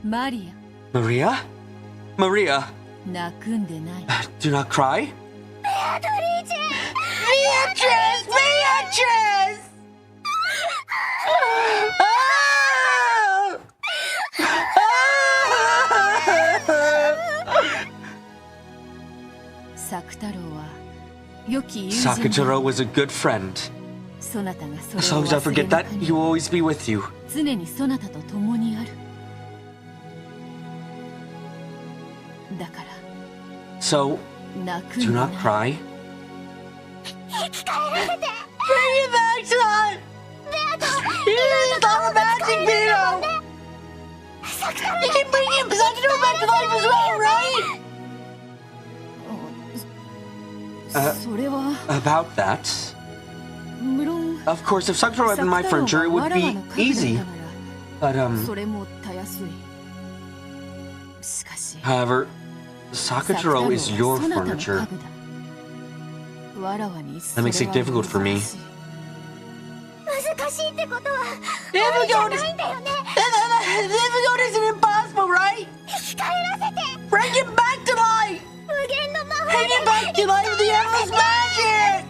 Maria. Maria? Maria! Do not cry. Beatrice! Beatrice! Sakutaro was a good friend. As long as I forget that, he will always be with you. So, do not cry. Bring it back, son! He's not a magic beetle! You can bring him Sakutaro back to life as well, right? About that... Of course, if Sakutaro had been my furniture, it would be easy. But, however, Sakutaro is your furniture. That makes it difficult for me. Difficult isn't impossible, right? Bring him back to life! Bring him back to life with the endless magic!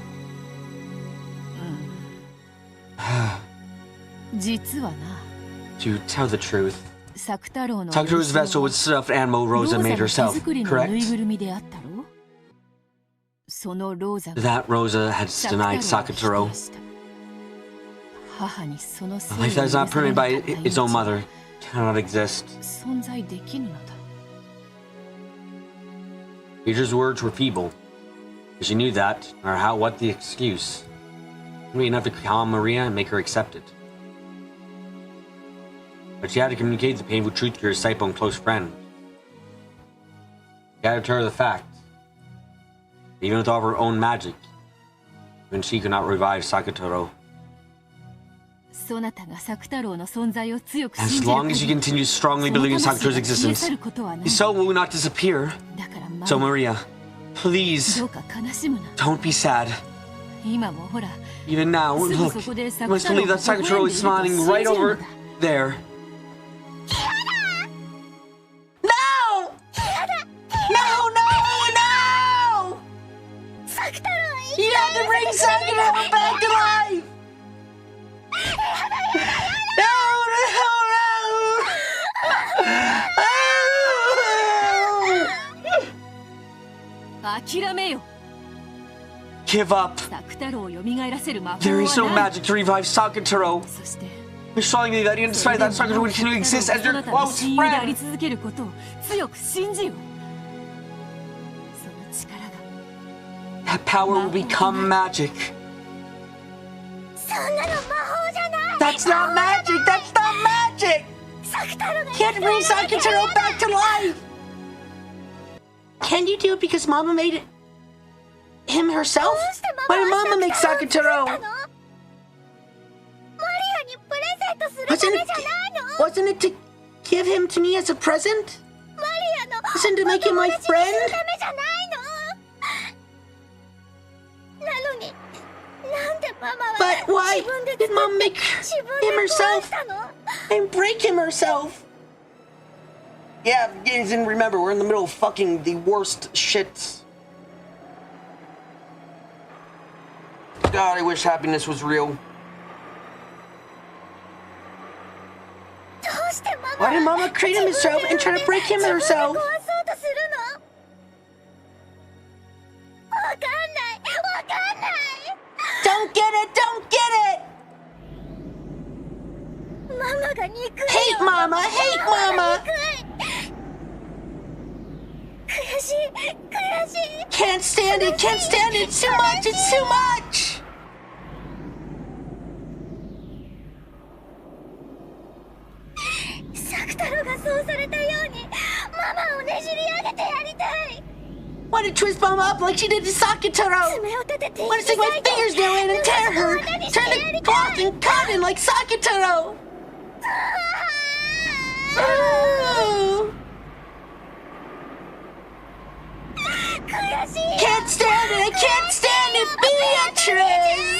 To tell the truth, Sakutaro's vessel was stuffed animal Rosa made herself, correct? That Rosa had denied Sakutaro. A life that is not permitted by its own mother cannot exist. Peter's words were feeble, but she knew that, no matter what the excuse, it would be enough to calm Maria and make her accept it. But she had to communicate the painful truth to her sight-bone close friend. She had to tell her the fact that even with all of her own magic, even she could not revive Sakutaro. As long as you continue strongly believing in Sakutaro's existence, his soul will not disappear. So Maria, please, don't be sad. Even now, look, you must believe that Sakutaro is smiling right over there. No! No, no, no! You have to bring Sakutaro back to life! No, no, no! Give up. There is no magic to revive Sakutaro. You're showing me that even despite that Sakutaro would continue to exist as your close friend. That power will become magic. That's not magic! That's not magic! Can't bring Sakutaro back to life! Can you do it because Mama made it him herself? Why did Mama make Sakutaro? Wasn't it to give him to me as a present? Wasn't it to make him my friend? But why did Mom make him herself and break him herself? Yeah, you didn't remember, we're in the middle of fucking the worst shit. God, I wish happiness was real. Why did Mama create him herself and try to break him herself? Don't get it! Don't get it! Hate Mama! Hate Mama! Can't stand it! Can't stand it! It's too much! It's too much! Want to twist Mama up like she did to Sakutaro? Want to stick my fingers down in and tear her? Turn the cloth and cut in like Sakutaro? Oh. Can't stand it! I can't stand it! Beatrice!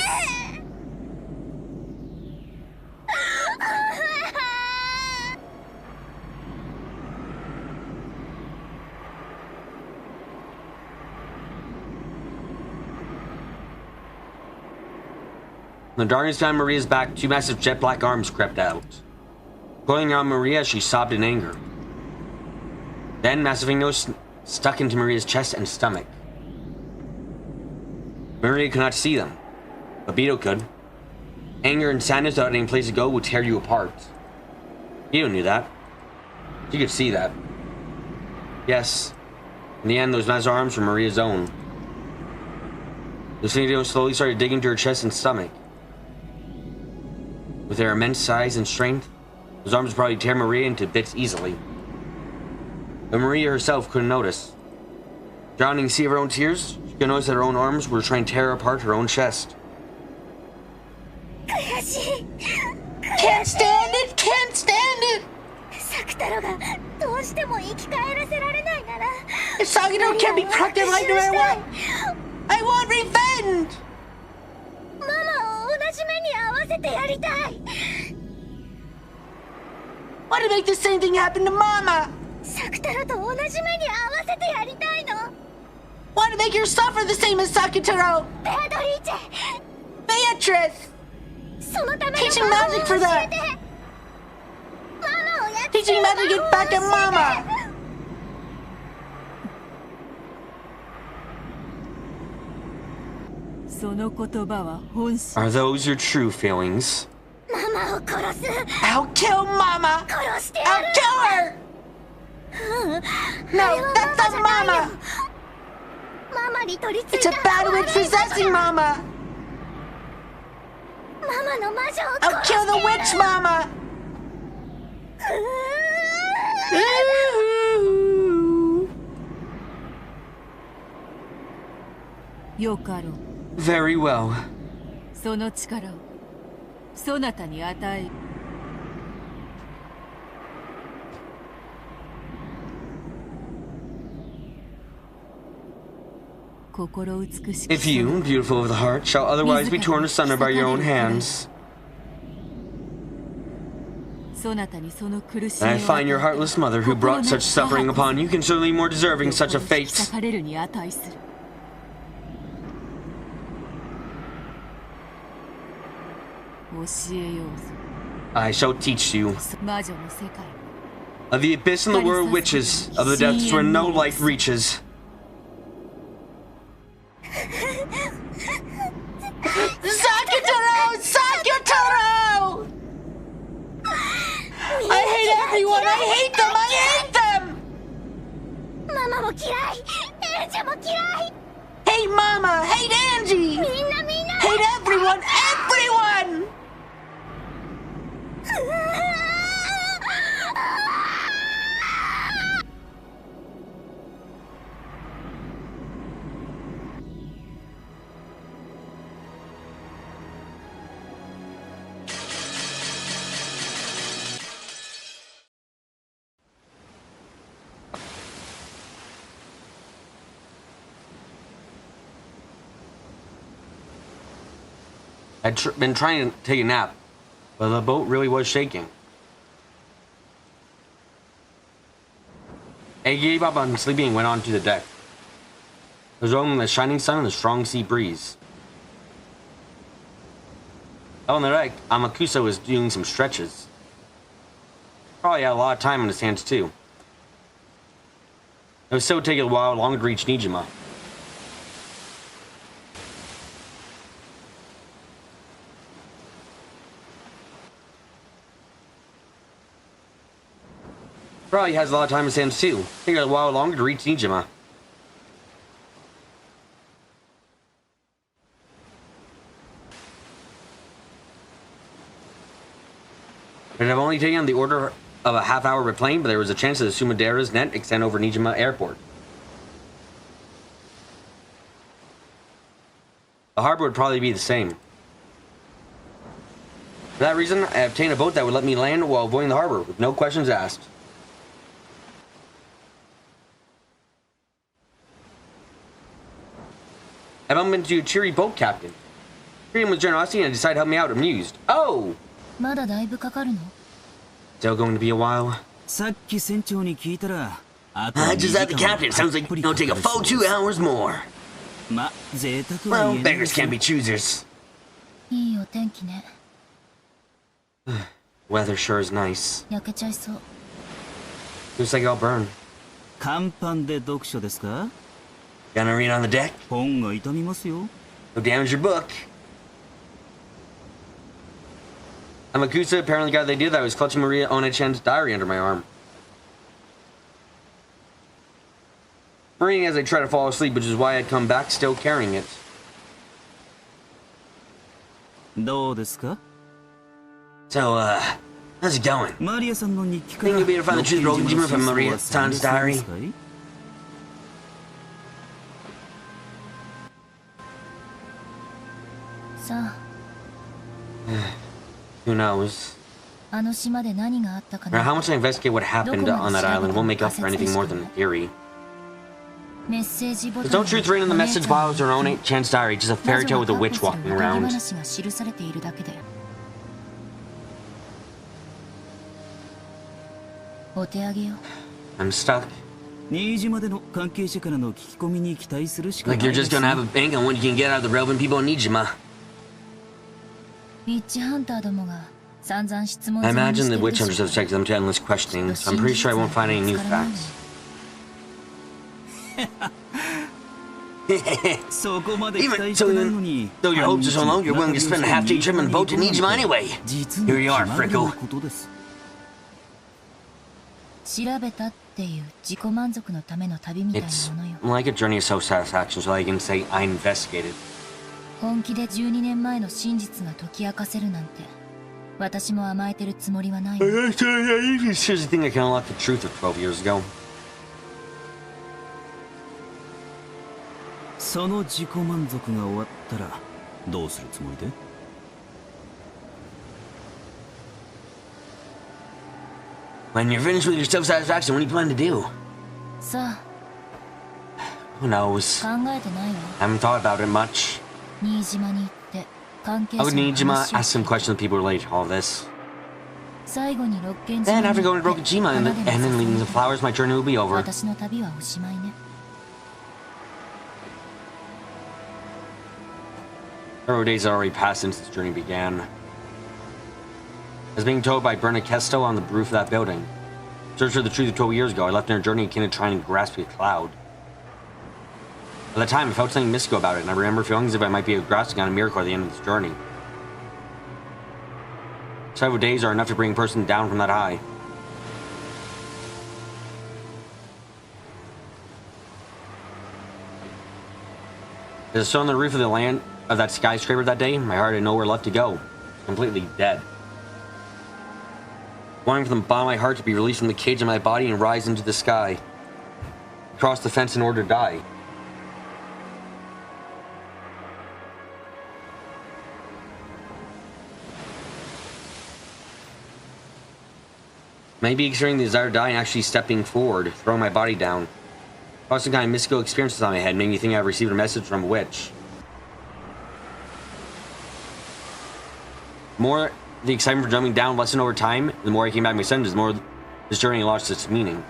When the darkness behind Maria's back, two massive jet black arms crept out. Coiling around Maria, she sobbed in anger. Then massive fingers stuck into Maria's chest and stomach. Maria could not see them, but Beto could. Anger and sadness without any place to go would tear you apart. Beto knew that. She could see that. Yes, in the end, those massive arms were Maria's own. The tornado slowly started digging into her chest and stomach. With their immense size and strength, those arms would probably tear Maria into bits easily. But Maria herself couldn't notice. Drowning in the sea of her own tears, she could notice that her own arms were trying to tear apart her own chest. Can't stand it! Can't stand it! If Sakutaro can't be protected like no matter what, I want revenge! Want to make the same thing happen to Mama! Want to make her suffer the same as Sakutaro! Beatrice! Teaching magic for that! Teaching magic to get back at Mama! Are those your true feelings? I'll kill Mama! I'll kill her! No, that's not Mama! It's a bad witch possessing Mama! I'll kill the witch, Mama! Very well. If you, beautiful of the heart, shall otherwise be torn asunder by your own hands, and I find your heartless mother who brought such suffering upon you can certainly be more deserving such a fate. I shall teach you of the abyss in the world of witches, of the depths where no light reaches. Sakutaro! Sakutaro! I hate everyone! I hate them! I hate them! Hate Mama! Hate Angie! Hate everyone! Everyone! I'd been trying to take a nap, but the boat really was shaking. I gave up on sleeping and went onto the deck. There was only the shining sun and the strong sea breeze. Out on the deck, Amakusa was doing some stretches. Probably had a lot of time on his hands too. It would still take a while longer to reach Nijima. Probably has a lot of time in his hands too. Take a while longer to reach Nijima. It had only taken the order of a half-hour of plane, but there was a chance that the Sumadera's net extend over Nijima Airport. The harbor would probably be the same. For that reason, I obtained a boat that would let me land while avoiding the harbor, with no questions asked. I bumped into a cheery boat captain. Treated him with generosity and decided to help me out, amused. Oh! Still going to be a while. Just at the captain. Sounds like it'll take a full 2 hours more. Well, beggars can't be choosers. Weather sure is nice. Looks like I'll burn. 甲板で読書ですか? Gonna read on the deck? 本が傷みますよ. Don't damage your book. Amakusa apparently got the idea that I was clutching Maria One-chan's diary under my arm. Reading as I try to fall asleep, which is why I'd come back still carrying it. どうですか? So, how's it going? マリアさんの日記か Think ら you'll be able to find the truth broken dreamer from Maria-san's diary? Who knows? No matter how much I investigate what happened on that island, won't make up for anything more than a theory. There's no truth written in the message box or own chance diary, just a fairy tale with a witch walking around. I'm stuck. Like you're just gonna have a bank on when you can get out of the relevant people in Nijima. I imagine the witch hunters have checked them to endless questioning, so I'm pretty sure I won't find any new facts. Even though your hopes are so low, you're willing to spend a half-day trip on the boat to Nijima anyway. Here you are, Frickle. It's like a journey of self-satisfaction, so I can say I investigated. I seriously think I can unlock the truth of 12 years ago. When you're finished with your self-satisfaction, what do you plan to do? Who knows? I haven't thought about it much. I would Nijima ask some questions of people related to all this. Then after going to Rokujima and then leaving the flowers, my journey will be over. Several days had already passed since this journey began. As being told by Berna Kesto on the roof of that building. Search for the truth of 12 years ago, I left on a journey akin to trying to grasp a cloud. At the time, I felt something mystical about it, and I remember feeling as if I might be grasping on a miracle at the end of this journey. Several days are enough to bring a person down from that high. As I stood on the roof of the land of that skyscraper that day, my heart had nowhere left to go. Completely dead. Wanting from the bottom of my heart to be released from the cage of my body and rise into the sky. Cross the fence in order to die. Maybe experiencing the desire to die and actually stepping forward, throwing my body down. Caused some kind of mystical experiences on my head, made me think I've received a message from a witch. The more the excitement for jumping down lessened over time, the more I came back to my senses, the more this journey lost its meaning.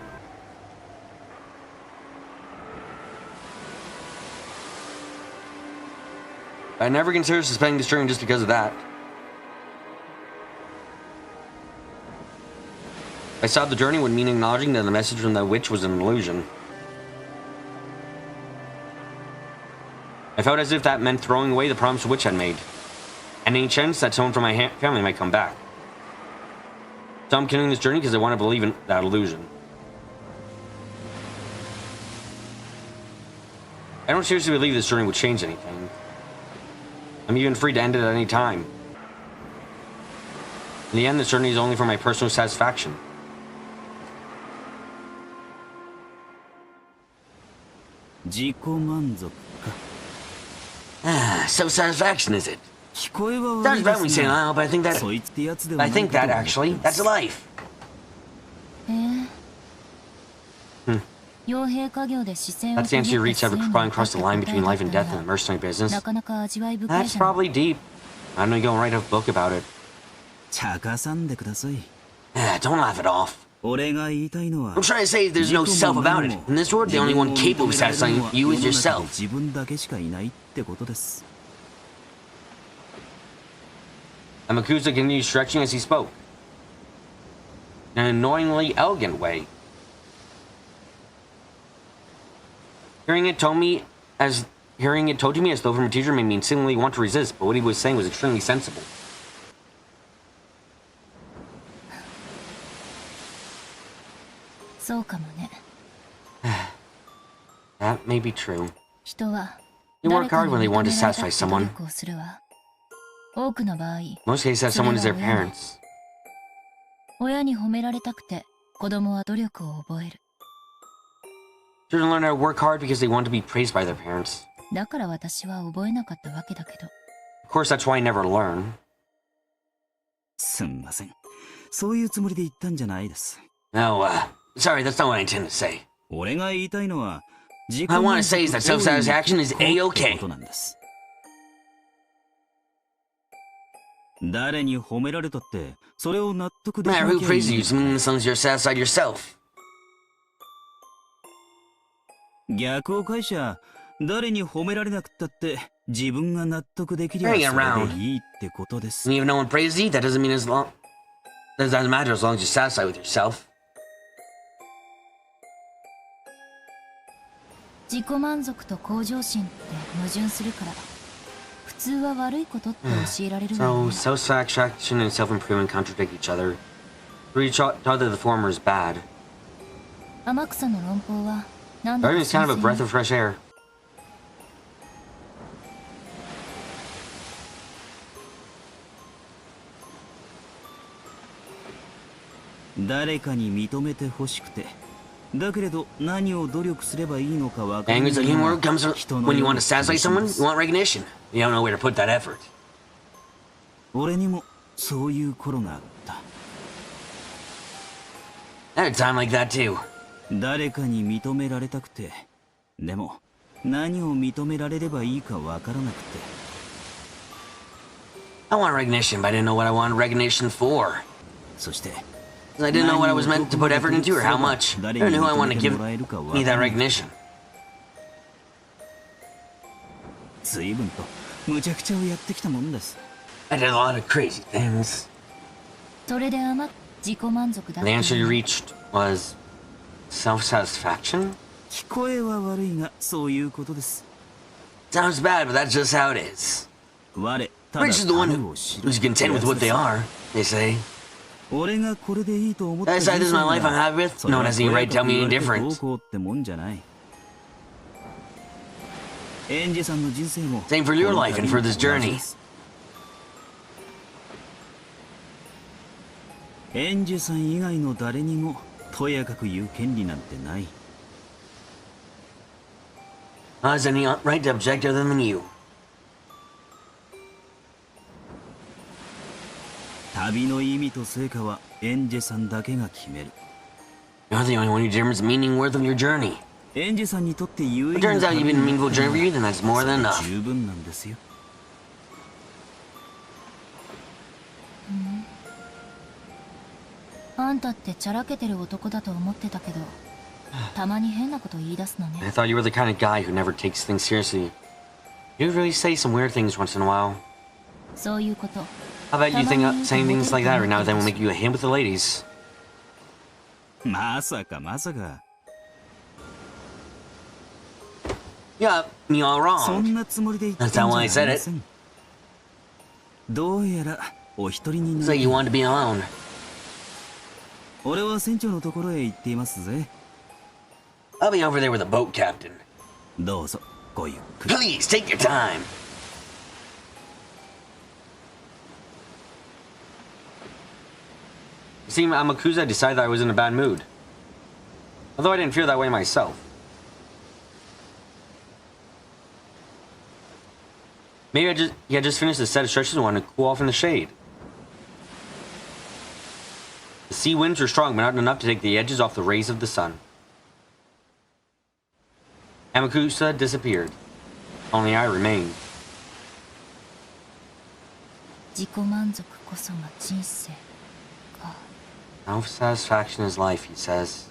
I never considered suspending this journey just because of that. I stopped the journey would mean acknowledging that the message from the witch was an illusion. I felt as if that meant throwing away the promise the witch had made. And any chance that someone from my family might come back. So I'm continuing this journey because I want to believe in that illusion. I don't seriously believe this journey would change anything. I'm even free to end it at any time. In the end, this journey is only for my personal satisfaction. Self-satisfaction, is it? Sounds bad when we say it, but I think that actually, that's life. That's the answer you reach after crawling across the line between life and death in the mercenary business. That's probably deep. I'm gonna go and write a book about it. Don't laugh it off. I'm trying to say there's no self about it. In this world, the only one capable of satisfying you is yourself. Amakusa continued stretching as he spoke, in an annoyingly elegant way. Hearing it told to me as though from a teacher made me instinctively want to resist, but what he was saying was extremely sensible. That may be true. They work hard when they want to satisfy someone. Most cases, that someone is their parents. Children learn how to work hard because they want to be praised by their parents. Of course, that's why I never learn. No, sorry, that's not what I intend to say. What I want to say is that self-satisfaction is A-okay. No matter who praises you, as long as you're satisfied yourself. Hanging around. And even no one praises you, that doesn't mean that doesn't matter as long as you're satisfied with yourself. So, self-satisfaction and self-improvement contradict each other. For each other, the former is bad. Gardening is kind of a breath of fresh air. Anger's humor comes when you want to satisfy someone, you want recognition. You don't know where to put that effort. I had a time like that too. I want recognition, but I didn't know what I wanted recognition for. I didn't know what I was meant to put effort into or how much. I didn't know who I wanted to give me that recognition. I did a lot of crazy things. The answer you reached was self-satisfaction? Sounds bad, but that's just how it is. Rich is the one who's content with what they are, they say. I decide this is my life I'm happy with. No one has any right to tell me any different. Same for your life and for this journey. Has any right to object other than you? You're the only one who determines the meaning and worth of your journey. If it turns out you've been a meaningful journey for you, then that's more than enough. I thought you were the kind of guy who never takes things seriously. You really say some weird things once in a while. How about you think saying things like that right now then will make you a hit with the ladies? Yeah, me all wrong. That's not why I said it. So you want to be alone. I'll be over there with the boat captain. Please, take your time. It seemed Amakusa decided that I was in a bad mood. Although I didn't feel that way myself. Maybe he had just finished a set of stretches and wanted to cool off in the shade. The sea winds were strong, but not enough to take the edges off the rays of the sun. Amakusa disappeared. Only I remained. Self-satisfaction is life, he says.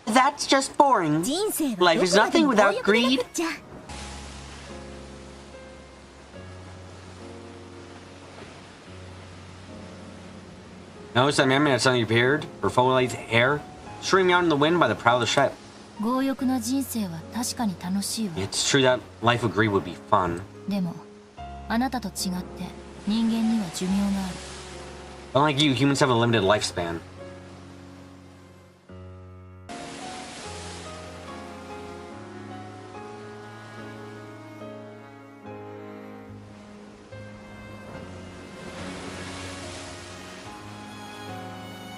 That's just boring. Life is nothing without greed. Notice that memory that suddenly appeared, her full-length hair, streaming out in the wind by the prow of the ship. 強欲な人生は確かに楽しいわ。 It's true that life with greed would be fun. でも、あなたと違って人間には寿命がある。 Unlike you, humans have a limited lifespan.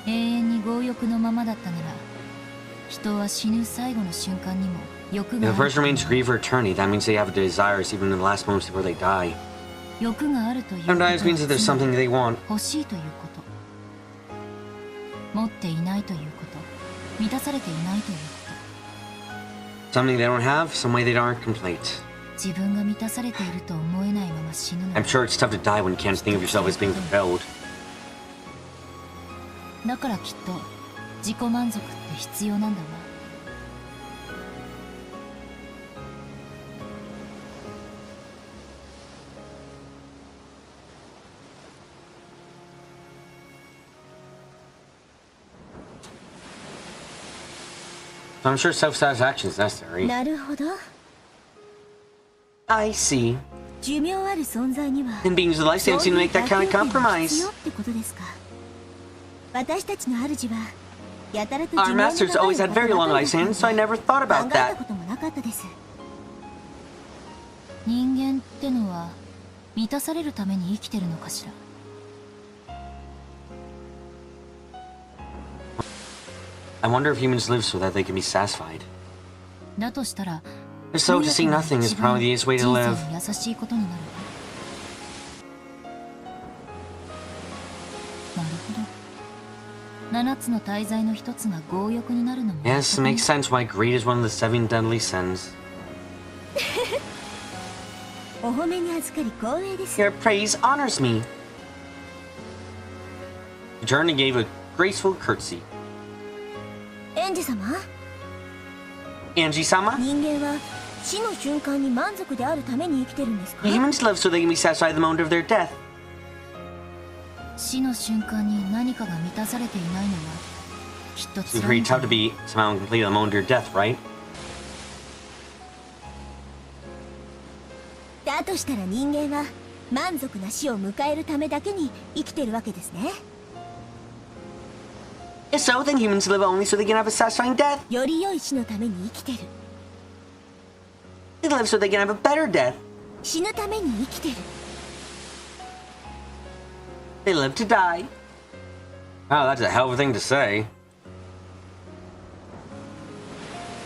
永遠に強欲のままだったなら、人は死ぬ最後の瞬間にも欲 If が a ある。 person remains greed for eternity, that means they have desires even in the last moments before they die. 欲があるということ Sometimes means that there's something they want. 欲しいということ持っていないということ満たされていないというこ Something they don't have, some way they aren't complete. と自分が満たされていると思えないまま死ぬの I'm sure it's tough to die when you can't think of yourself as being fulfilled. だからきっと自己満足って必要なんだわ。 So I'm sure self-satisfaction is necessary. なるほど。 I see. 寿命ある存在には And beings with lifespan seem to make that kind of 必 compromise. 要ってことですか。私たちの主はやたらと Our 寿命の masters always had very long lifespans, so I never thought 考 about えた that. こともなかったです。人間ってのは満たされるために生きてるのかしら。 I wonder if humans live so that they can be satisfied. だとしたら If so, to see nothing is probably the easiest way to 人 live. 生に優しいことになる。なるほど。7つの大罪の一つが強欲になるのも。 Yes, it makes sense why greed is one of the 7 deadly sins. お褒めに預かり光栄です。 Your praise honors me. He turned and gave a graceful curtsy. エンジ様、 Angie-sama? 人間は死の瞬間に満足であるために生きてるんですか？ Humans live so they can be satisfied at the moment of their death. 死の瞬間に何かが満たされていないのはきっと It's 辛い pretty んだ tough to be somehow complete at the moment of your death, right? だとしたら人間は満足な死を迎えるためだけに生きてるわけですね。 If so, then humans live only so they can have a satisfying death. より良い死のために生きてる。 They live so they can have a better death. 死ぬために生きてる。 They live to die. Wow, that's a hell of a thing to say.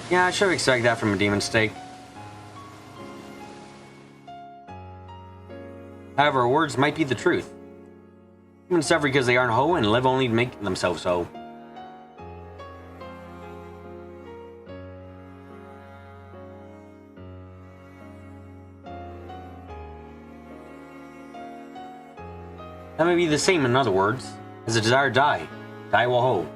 Yeah, I should have expected that from a demon stake. However, words might be the truth. Humans suffer because they aren't whole and live only to make themselves whole. That may be the same in other words. As a desire die, die while whole.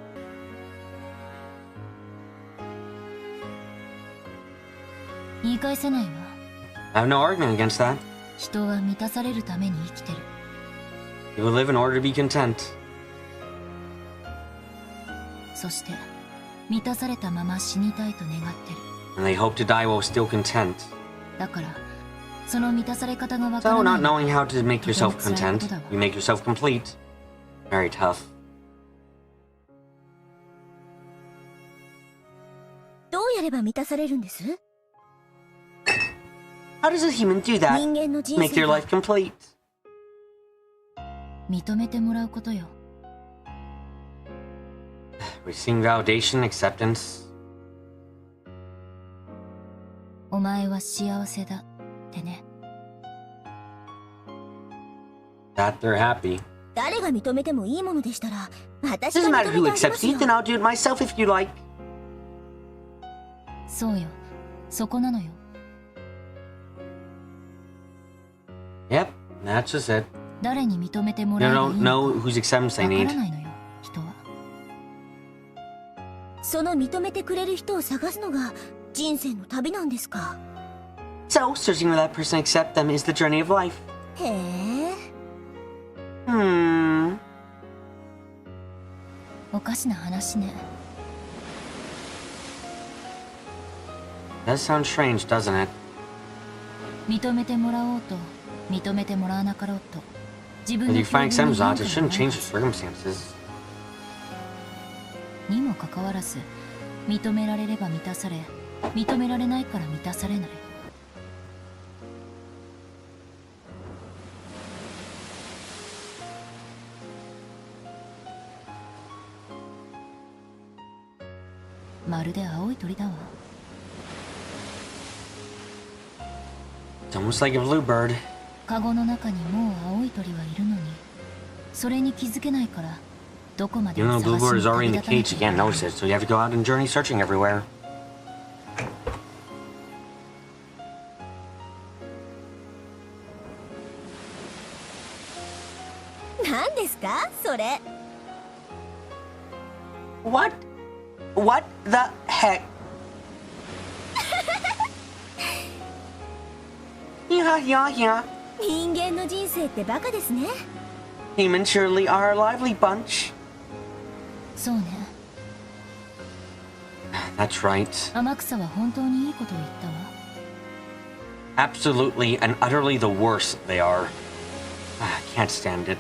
言い返せないわ。 I have no argument against that. 人は満たされるために生きてる。 People live in order to be content. そして満たされたまま死にたいと願ってる。 And they hope to die while still content. だからその満たされ方がわか So らな not い。 knowing how to make yourself content, you make yourself complete. Very tough. どうやれば満たされるんです？ How does a human do that? 人間の人 Make 生 their は life complete. 認めてもらうことよ。 Receiving validation, acceptance. お前は幸せだってね。 That they're happy. 誰が認めてもいいものでしたら、私 Doesn't が matter 認 who めてあげま accepts す you, よ。 then I'll do it myself if you like. そうよ。そこなのよ。 Yep, that's just it. 誰に認めても You らえばいい don't の know whose acceptance か they わから need. ないのよ、人は。その認めてくれる人を探すのが人生の旅なんですか？ So, searching for that person to accept them is the journey of life. へえ。 Hmm. おかしな話ね。 Does sound strange, doesn't it? 認めてもらおうと認めてもらわなかろうと自分 With の you find 境遇に acceptance 変 on 化 it, it が shouldn't ない change は the ず circumstances. にもかかわらず認められれば満たされ認められないから満たされない。まるで青い鳥だわ。 It's almost like a bluebird. カゴの中にもう青い鳥はいるのにそれに気づけないからどこまで Even も though 探 bluebird し is に already 旅 in the 立たな cage, き you ゃいけ can't ない。 notice it, so you have to go out and journey searching everywhere. What? What the heck? Yeah. 人間の人生ってバカですね。 Humans surely are a lively bunch. そうね。 That's right. 天草は本当にいいことを言ったわ。 Absolutely and utterly the worst they are. I can't stand it.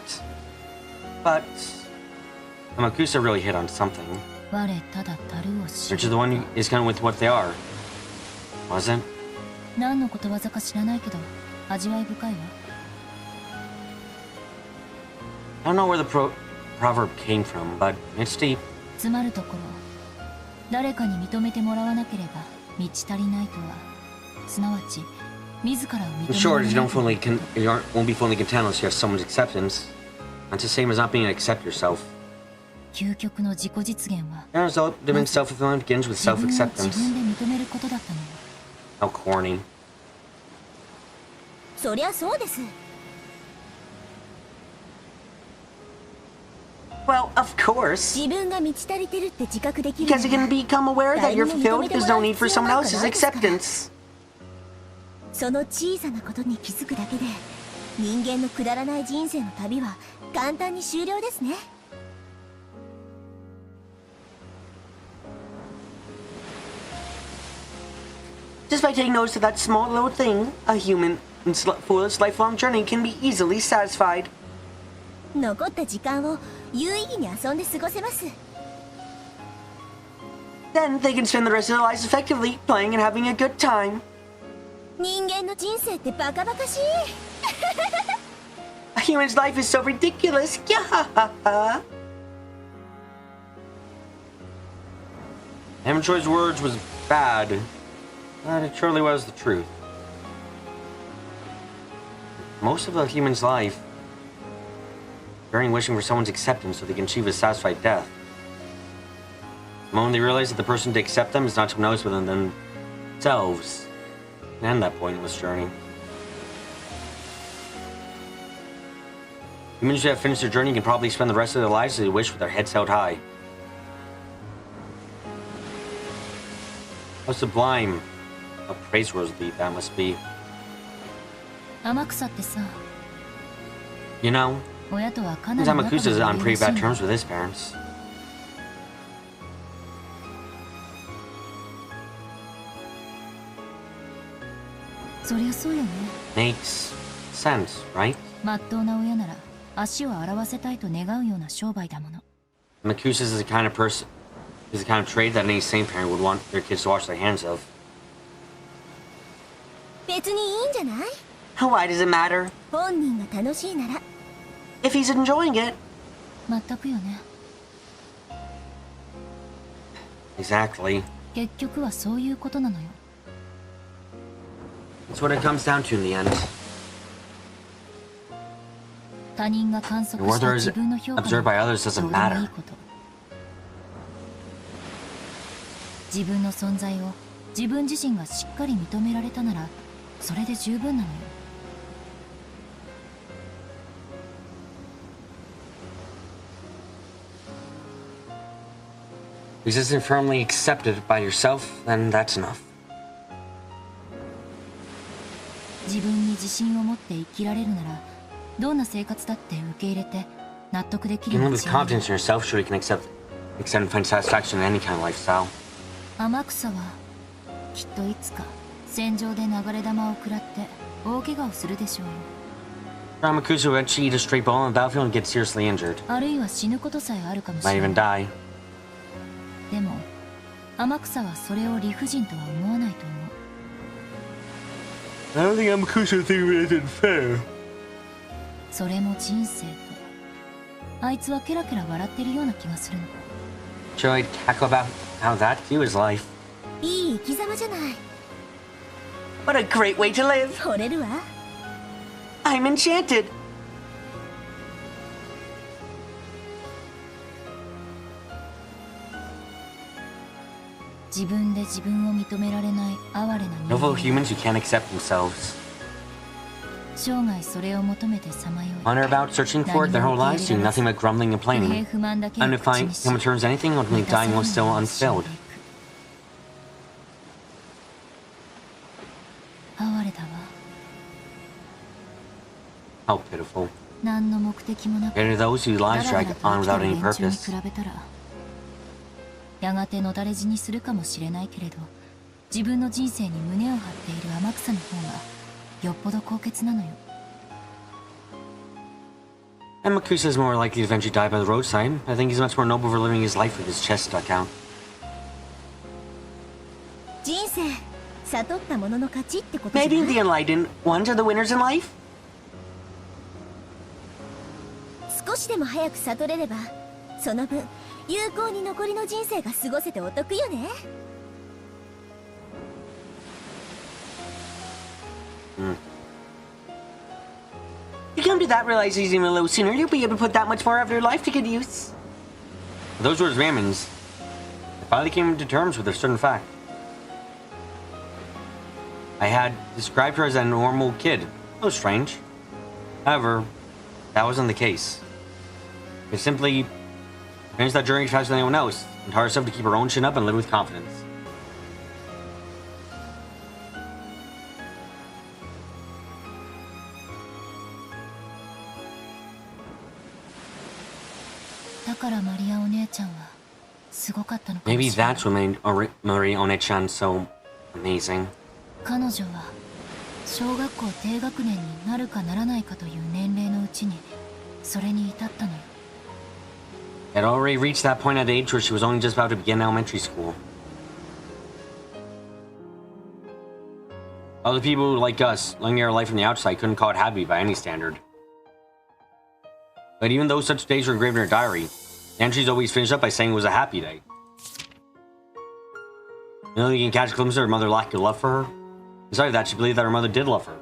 But Amakusa really hit on something. 我ただ樽を知 Which is る。 the one who is kind of with what they are. Wasn't? 何のことわざか知らないけど味わい深いわ。 I don't know where the proverb came from, but it's deep. つまるところ誰かに認めてもらわなければ満ち足りないとはすなわち自らを In 認め short, ら you れな don't いと fully won't be fully content unless you have someone's acceptance. That's the same as not being able to accept yourself. 究極の自己実現は As a result, living self-fulfillment begins with 自分を自 self-acceptance. 分で認めることだったのよ。 How corny. そりゃそうです。 Well, of course. 自分が満ち足りてるって自覚できる Because you can become aware that you're fulfilled, there's no need for someone else's acceptance. その小さなことに気づくだけで人間のくだらない人生の旅は簡単に終了ですね。 Just by taking notice of that small little thing, a human foolish lifelong journey can be easily satisfied. 残った時間を有意義に遊んで過ごせます。 Then they can spend the rest of their lives effectively playing and having a good time. 人間の人生ってバカバカしい。 A human's life is so ridiculous. Yahaha. Amateur's words was bad, but it surely was the truth. Most of a human's life, bearing wishing for someone's acceptance so they can achieve a satisfied death. The moment they realize that the person to accept them is not someone else within themselves, and end that pointless journey. Humans who have finished their journey can probably spend the rest of their lives as they wish with their heads held high. How sublime, how praiseworthy that must be. 天草ってさ、 You know, 親とはかなり仲が Zamakusa is 悪 on い pretty らしい bad の。 terms with his parents. So そりゃそうよね。 Makes sense, right? まっとうな親なら足を洗わせたいと願うような商売だもの。 Makusa is the kind of person, is the kind of trade that any sane parent would want their kids to wash their hands of. 別にいいんじゃない？ Why does it matter? 本人が楽しいなら。 If he's enjoying it. 全くよね。 Exactly. 結局はそういうことなのよ。 That's what it comes down to in the end. 他人が観測 And した whether 自 it's 分の評価 observed by な others ど doesn't どうでもいい matter. こと。自分の存在を自分自身がしっかり認められたならそれで十分なのよ。 Existing firmly accepted by yourself, then that's enough. 自分に自信を持って生きられるならどんな生活だって受け入れて納得でき You る can live 道 with を選 confidence in yourself so you can accept except find satisfaction in any kind of lifestyle. 天草はきっといつか戦場で流れ弾を食らって大怪我をするでしょうよ。Ramakusa will eventually eat a straight ball on the battlefield and get seriously injured. あるいは死ぬことさえあるかもし Might れな even い。 die. でも天草はそれを理不尽とは思わないと思う。 I don't think Ramakusa thinks it isn't fair. それも人生と。あいつはケラケラ笑ってるような気がするの。 Shall I tackle about how that too is life? いい生き様じゃない。 What a great way to live. 惚れるわ。 I'm enchanted. 自分で自分を認められない哀れな人 Novel 間。 humans who can't accept themselves. 生涯それを求めてさまよい。 On or about searching for it their whole lives, doing nothing but grumbling and 不平 complaining. 不満だけを And to 口 find にし come to terms with anything, ultimately dying while still unfulfilled. 哀れだわ。 How pitiful. 何の目的もなく Yet to those whose だ lives らだ drag らと on 生きて without る any 連中に purpose. 比べたらやがてのだれ死にするかもしれないけれど自分の人生に胸を張っている天草の方がよっぽど高潔なのよ。 And Makusa is more likely to eventually die by the roadside. I think he's much more noble for living his life with his chest stuck out. 人生悟ったものの勝ちってことじゃ Maybe ない the enlightened ones are the winners in life? 少しでも早く悟れればその分有効に残りの人生が過ごせてお得よね。 You come to that realization a little sooner, you'll be able to put that much more of your life to good use. Those were his Ramens. I finally came to terms with a certain fact. I had described her as a normal kid. That was strange. However, that wasn't the case. It simply finished that journey faster than anyone else, and taught herself to keep her own chin up and live with confidence. だからマリアお姉ちゃんはすごかったのかも Maybe しれない。 that's what made Marie One-chan so amazing. 彼女は小学校低学年になるかならないかという年齢のうちにそれに至ったのよ。 Had already reached that point at the age where she was only just about to begin elementary school. Other people like us, living our life from the outside, couldn't call it happy by any standard. But even though such days were engraved in her diary, the entries always finished up by saying it was a happy day. You know, you can catch a glimpse of her mother's lack of love for her. Besides that, she believed that her mother did love her. Her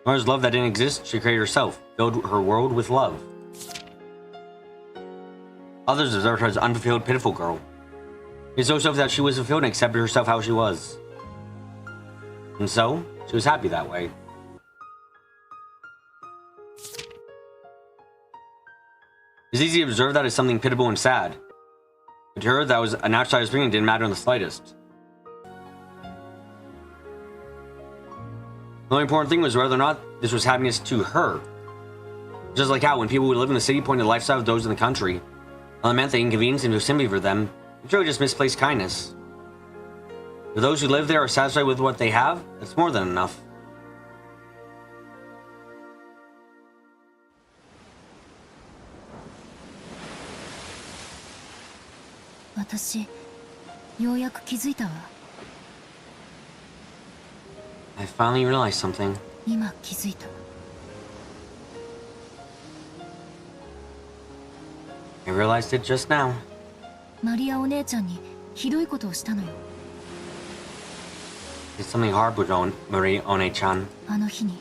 mother's love that didn't exist, she created herself, filled her world with love. Others observed her as an unfulfilled, pitiful girl. She so herself that she was fulfilled and accepted herself how she was. And so, she was happy that way. It's easy to observe that as something pitiable and sad. But to her, that was an outsider's opinion and didn't matter in the slightest. The only important thing was whether or not this was happiness to her. Just like how when people who live in the city pointed to the lifestyle of those in the country, well, it meant the inconvenience and sympathy for them, it's really just misplaced kindness. For those who live there are satisfied with what they have, that's more than enough. 私ようやく気づいたわ。 I finally realized something. 今気づいた。 I realized it just now. マリアお姉ちゃんにひどいことをしたのよ。 It's something hard with Marie One-chan. あの日に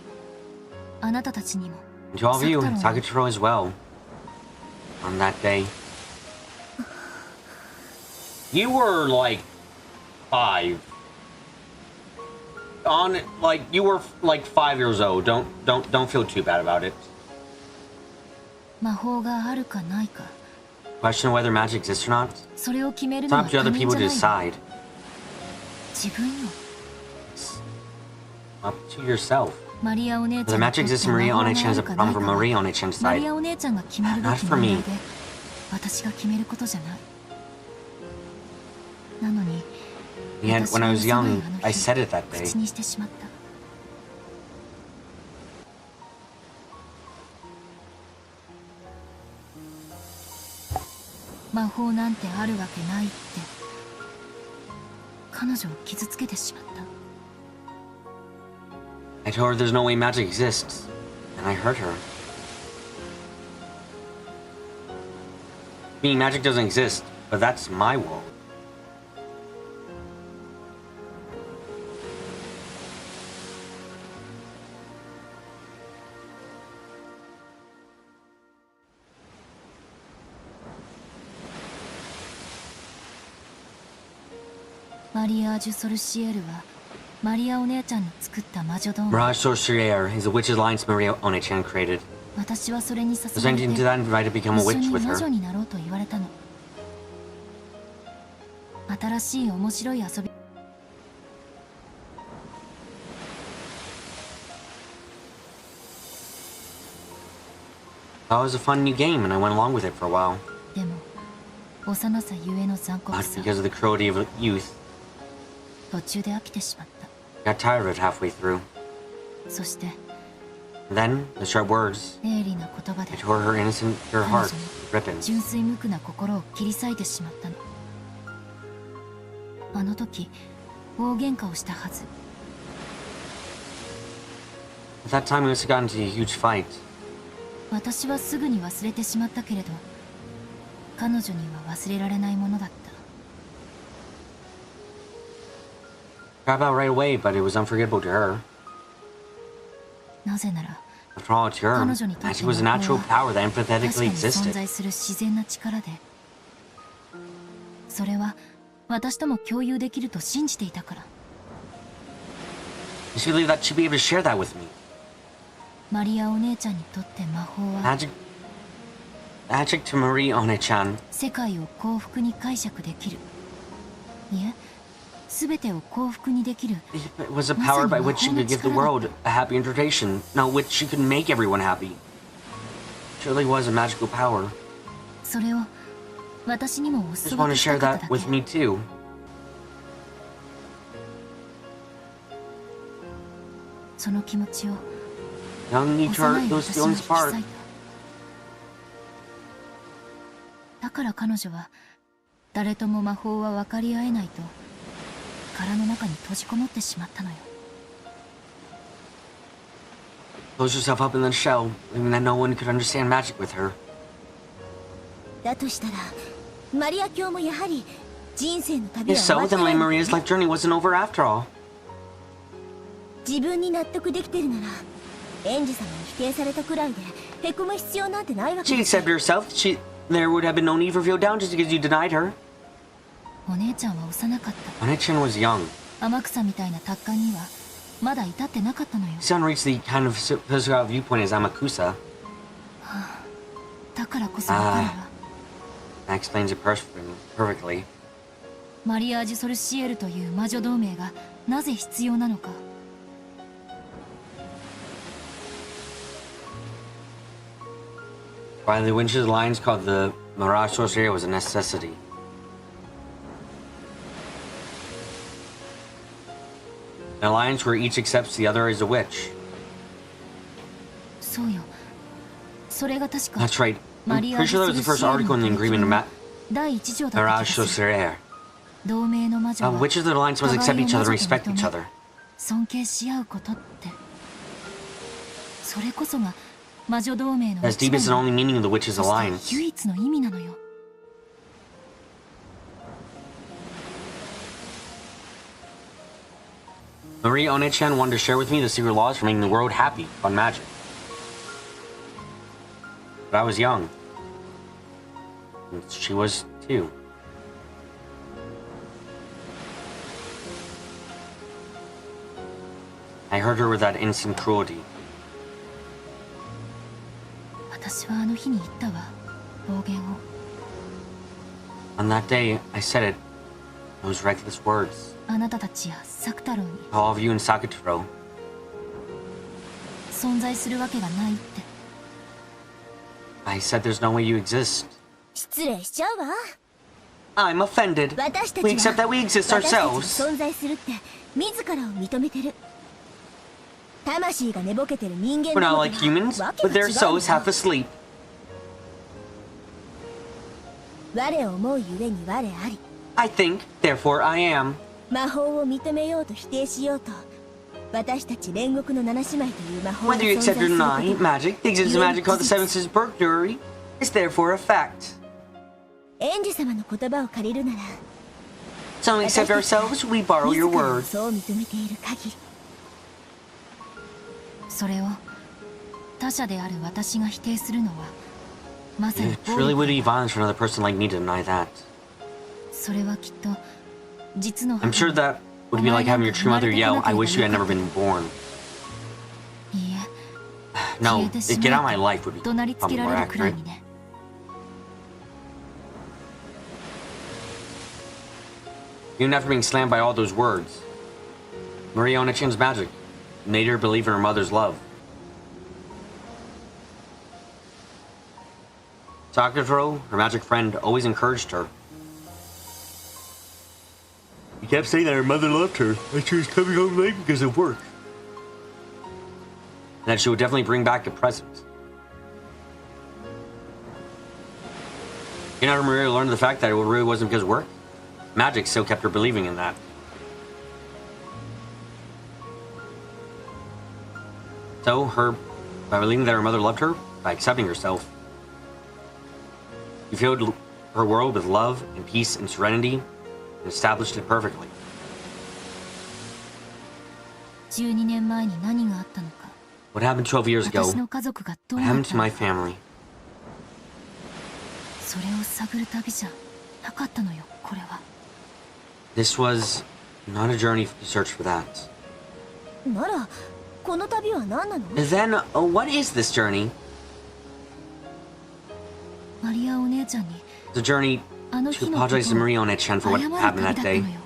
あなたたちにも And to all of you, 作太郎に Sakachiro as well. On that day. You were like 5. You were like 5 years old. Don't feel too bad about it. 魔法があるかないか Question whether magic exists or not? それを決める It's のは up to 他 other 人 people じゃ to ないの。 decide. 自分よ。 Up to yourself. マリアお姉ちゃ The んに magic とって exists in Marie 魔法が One-chan あ is a るかない problem か for は Marie One-chan's マリ side. アお姉ちゃんが決めるべき Not for 問 me. 題で私が決めることじゃない。なのに And when I was young, I said it that day. 口にしてしまった。魔法なんてあるわけないって彼女を傷つけてしまった。 I told her there's no way magic exists, and I hurt her. Me, magic doesn't exist, but that's my world. Mariage Sorcière はマリアお姉ちゃんの作った魔女ドーム。 Mirage Sorcière is a witch's alliance Maria One-chan created. 私はそれに誘 Was われて anything to that invite to become a 一緒 witch に with 魔女 her? になろうと言われたの。新しい面白い遊び。 That was a fun new game, and I went along with it for a while. でも幼さゆえの残酷 But さ、 because of the cruelty of youth, 途中で飽きてしまった。 I got tired of it halfway through. そして Then, the sharp words, 鋭利な言葉で I tore her innocent, pure 彼 heart 女 with の ribbons. 純粋無垢な心を切り裂いてしまったの。あの時大喧嘩をしたはず。 At that time, we must have gotten into a huge fight. 私はすぐに忘れてしまったけれど彼女には忘れられないものだった。 Got out right away, but it was unforgettable to her. なぜなら After all, to her, 彼女にとって magic was a natural 魔法 power that は確か empathetically に存 existed. 在する自然な力で、それは私とも共有できると信じていたから。 I just believed that she'd be able to share that with me. マリアお姉ちゃんにとって魔法は Magic to Marie One-chan 世界を幸福に解釈できる、いえ全てを幸福にできる it was a power by which she could give the world a happy interpretation, not which she could make everyone happy. It surely was a magical power. それを私にもお I 裾 just 分 want to けした share かった that だ with け。 me too. その気持ちを Young need to 幼 hurt い those 私は引 feelings き apart. 裂いた。だから彼女は誰とも魔法は分かり合えないと殻の中に閉じこもってしまったのよ。 Close yourself up in the shell, believing that no one could understand magic with her. だとしたらマリア卿もやはり人生の旅 If は so, 終わって then ない Lane の Maria's life journey wasn't over after all. 自分に納得できてるならエンジ様に否定されたくらいでへこむ必要なんてないわけ She だし accepted herself. There would have been no need for feel down just because you denied her. お姉ちゃんは幼かった。 One-chan was young. 天草みたいな達観にはまだ至ってなかったのよ。 She hadn't reached the kind of physical viewpoint as Amakusa. だからこそ彼は That explains it perfectly. マリアージュ・ソルシエルという魔女同盟がなぜ必要なのか。 Why the Witch's Alliance called the Mirage Sorcerer was a necessity. An alliance where each accepts the other as a witch. そうよ。それが確か That's right. マ I'm リア pretty ージ sure ュ that ソ was ル the シ first エル article in the の agreement 取 of り決めの第一条だった気 Mirage がする。 Sorcerer. 同盟の魔女は Witches of the alliance must accept each other and respect each other. 尊敬し合うことって、それこそが魔女同盟の That's 一 deepest 番 and の only meaning of the Witches' そして Alliance. 唯一の意味なのよ。 Marie One-chan wanted to share with me the secret laws for making the world happy on magic. But I was young. And she was too. I hurt her with that innocent cruelty. 私はあの日に言ったわ、暴言を。 On that day, I said it. Those reckless words. あなたたちや作太郎に All of you in Sakataro. 存在するわけがないって。 I said there's no way you exist. 失礼しちゃうわ I'm offended. 私たち We accept that は we exist 私たちが ourselves. 存在するって自らを認めてる。魂が寝ぼけてる人間 We're の not like humans, わけ but が違 their うん souls だ half asleep. 我思うゆえに我あり。 I think, therefore I am. 魔法を認めようと否定しようと、私たち煉獄の七姉妹という魔法が Whether you 存在 accept す or る not, ことが magic, the existence of magic called the Seven Sisters Burglary, is therefore a fact. エンジェ様の言葉を借りるなら、 So we accept ourselves, we borrow 自 your ら word. そう認めている限り。それを他者である私が否定するのはまさに It really would be violence for another person like me to deny that. それはきっと実の I'm sure that would be like having your true mother yell, I wish you had never been born. いいえ No, 消えてし get ま out of my え life と would be 怒鳴りつけ probably ら more れるくらい accurate. にね。 Even after being slammed by all those words, Maria Onechan's magic made her believe in her mother's love. Sakura, her magic friend, always encouraged her. He kept saying that her mother loved her, and she was coming home late because of work. And that she would definitely bring back a present. You know, Maria learned the fact that it really wasn't because of work. Magic still kept her believing in that. So, by believing that her mother loved her, by accepting herself, she filled her world with love and peace and serenity, and established it perfectly. 12年前に何があったのか What happened 12 years ago? 私の家族がどう What なっ happened た to の my か family? それを探る旅じゃなかったのよこれは。 This was not a journey to search for that. なら、この旅は何なの？ Then, what is this journey? マリアお姉ちゃんに The journey あの to 日のこと apologize to Maria Onechan for 謝 what る happened 旅だ that ったの day. よ。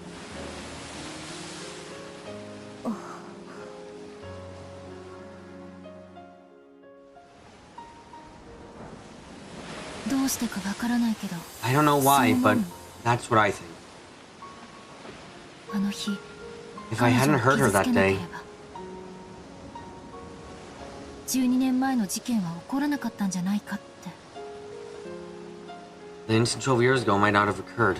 どうしてかわからないけど I don't know why, So but long. that's what I think. あの日 If I hadn't heard her 彼女を傷つ that けなけ day, れば12年前の事件は起こらなかったんじゃないかって。 the incident 12 years ago might not have occurred.